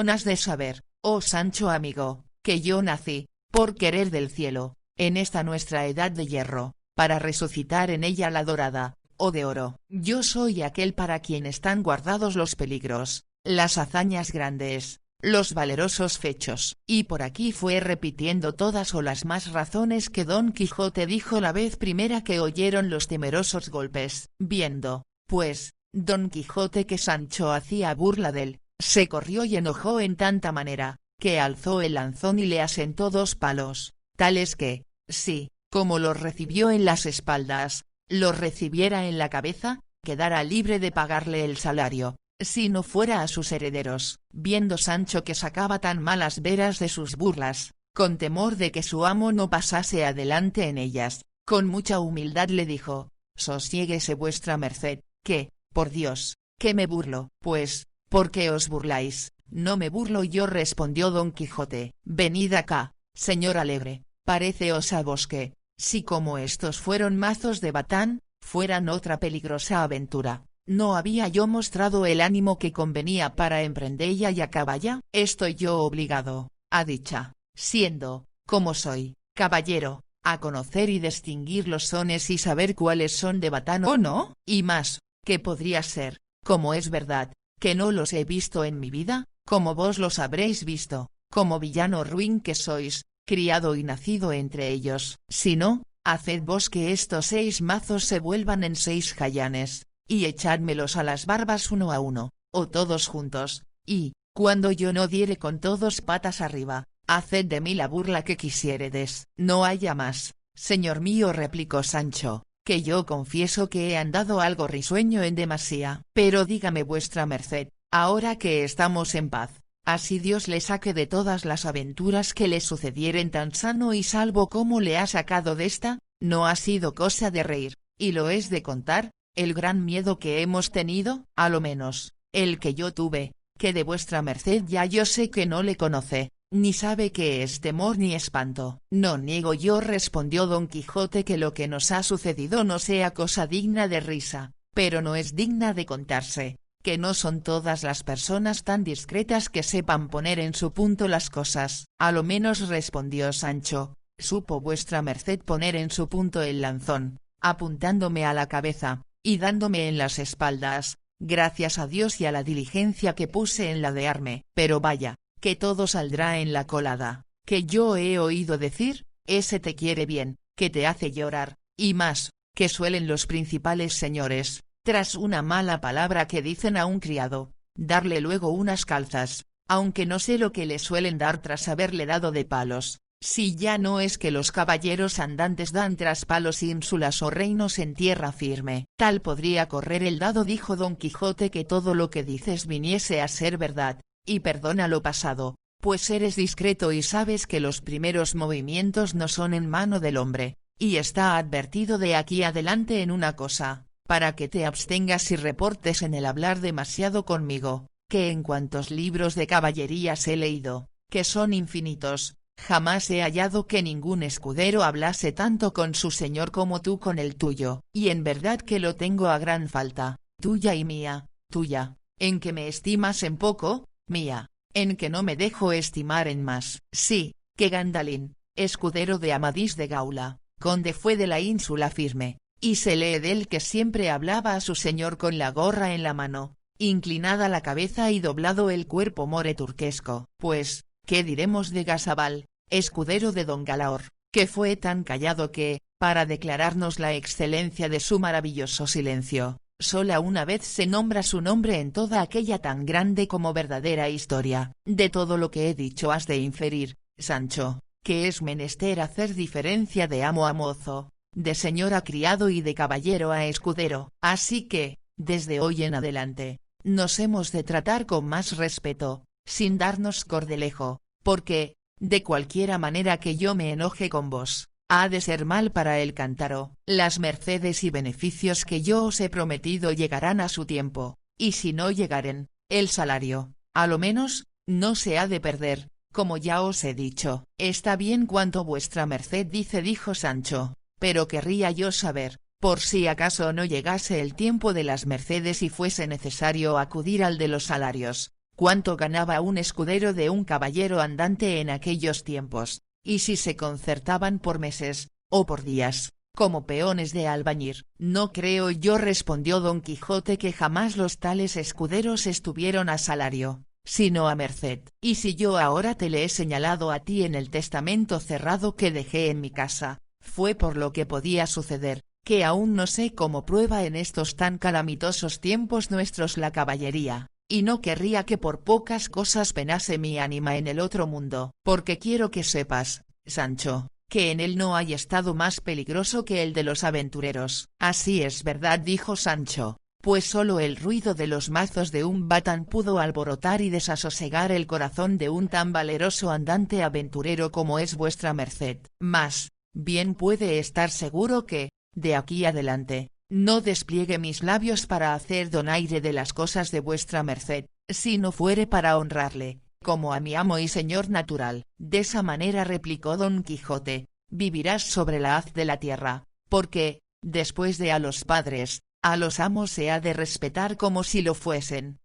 A: has de saber, oh Sancho amigo, que yo nací, por querer del cielo, en esta nuestra edad de hierro, para resucitar en ella la dorada, o de oro. Yo soy aquel para quien están guardados los peligros, las hazañas grandes, los valerosos fechos. Y por aquí fue repitiendo todas o las más razones que Don Quijote dijo la vez primera que oyeron los temerosos golpes. Viendo, pues, Don Quijote que Sancho hacía burla dél, se corrió y enojó en tanta manera, que alzó el lanzón y le asentó 2 palos, tales que, si, como los recibió en las espaldas, los recibiera en la cabeza, quedara libre de pagarle el salario, si no fuera a sus herederos. Viendo Sancho que sacaba tan malas veras de sus burlas, con temor de que su amo no pasase adelante en ellas, con mucha humildad le dijo: sosiéguese vuestra merced, que, por Dios, que me burlo. Pues, ¿por qué os burláis? No me burlo yo, respondió Don Quijote. Venid acá, señor alegre, paréceos a vos que, si como estos fueron mazos de batán, fueran otra peligrosa aventura, ¿no había yo mostrado el ánimo que convenía para emprendella y acaballa? Estoy yo obligado, a dicha, siendo, como soy, caballero, a conocer y distinguir los sones y saber cuáles son de batán o no, y más, que podría ser, como es verdad, que no los he visto en mi vida, como vos los habréis visto, como villano ruin que sois, criado y nacido entre ellos. Si no, haced vos que estos 6 mazos se vuelvan en 6 jayanes, y echádmelos a las barbas uno a uno, o todos juntos, y, cuando yo no diere con todos patas arriba, haced de mí la burla que quisiéredes. No haya más, señor mío, replicó Sancho, que yo confieso que he andado algo risueño en demasía. Pero dígame vuestra merced, ahora que estamos en paz, así Dios le saque de todas las aventuras que le sucedieren tan sano y salvo como le ha sacado desta, ¿no ha sido cosa de reír, y lo es de contar, el gran miedo que hemos tenido? A lo menos, el que yo tuve, que de vuestra merced ya yo sé que no le conoce, ni sabe qué es temor ni espanto. No niego yo, respondió Don Quijote, que lo que nos ha sucedido no sea cosa digna de risa, pero no es digna de contarse, que no son todas las personas tan discretas que sepan poner en su punto las cosas. A lo menos, respondió Sancho, supo vuestra merced poner en su punto el lanzón, apuntándome a la cabeza, y dándome en las espaldas, gracias a Dios y a la diligencia que puse en ladearme. Pero vaya, que todo saldrá en la colada, que yo he oído decir, ese te quiere bien, que te hace llorar, y más, que suelen los principales señores, tras una mala palabra que dicen a un criado, darle luego unas calzas, aunque no sé lo que le suelen dar tras haberle dado de palos, Si ya no es que los caballeros andantes dan tras palos ínsulas o reinos en tierra firme. Tal podría correr el dado, dijo Don Quijote, que todo lo que dices viniese a ser verdad, y perdona lo pasado, pues eres discreto y sabes que los primeros movimientos no son en mano del hombre, y está advertido de aquí adelante en una cosa, para que te abstengas y reportes en el hablar demasiado conmigo, que en cuantos libros de caballerías he leído, que son infinitos, jamás he hallado que ningún escudero hablase tanto con su señor como tú con el tuyo, y en verdad que lo tengo a gran falta, tuya y mía, tuya, en que me estimas en poco, mía, en que no me dejo estimar en más. Sí, que Gandalín, escudero de Amadís de Gaula, conde fue de la ínsula firme, y se lee del que siempre hablaba a su señor con la gorra en la mano, inclinada la cabeza y doblado el cuerpo more turquesco. Pues, ¿qué diremos de Gasabal, escudero de don Galaor, que fue tan callado que, para declararnos la excelencia de su maravilloso silencio, sola una vez se nombra su nombre en toda aquella tan grande como verdadera historia? De todo lo que he dicho has de inferir, Sancho, que es menester hacer diferencia de amo a mozo, de señor a criado y de caballero a escudero. Así que, desde hoy en adelante, nos hemos de tratar con más respeto, sin darnos cordelejo, porque, de cualquiera manera que yo me enoje con vos, ha de ser mal para el cántaro. Las mercedes y beneficios que yo os he prometido llegarán a su tiempo, y si no llegaren, el salario, a lo menos, no se ha de perder, como ya os he dicho. Está bien cuanto vuestra merced dice, dijo Sancho, pero querría yo saber, por si acaso no llegase el tiempo de las mercedes y fuese necesario acudir al de los salarios, cuánto ganaba un escudero de un caballero andante en aquellos tiempos, y si se concertaban por meses, o por días, como peones de albañir. No creo yo, respondió Don Quijote, que jamás los tales escuderos estuvieron a salario, sino a merced. Y si yo ahora te le he señalado a ti en el testamento cerrado que dejé en mi casa, fue por lo que podía suceder, que aún no sé cómo prueba en estos tan calamitosos tiempos nuestros la caballería, y no querría que por pocas cosas penase mi ánima en el otro mundo, porque quiero que sepas, Sancho, que en él no hay estado más peligroso que el de los aventureros. Así es verdad, dijo Sancho, pues solo el ruido de los mazos de un batán pudo alborotar y desasosegar el corazón de un tan valeroso andante aventurero como es vuestra merced. Mas, bien puede estar seguro que, de aquí adelante, no despliegue mis labios para hacer donaire de las cosas de vuestra merced, si no fuere para honrarle, como a mi amo y señor natural. De esa manera, replicó Don Quijote, vivirás sobre la haz de la tierra, porque, después de a los padres, a los amos se ha de respetar como si lo fuesen,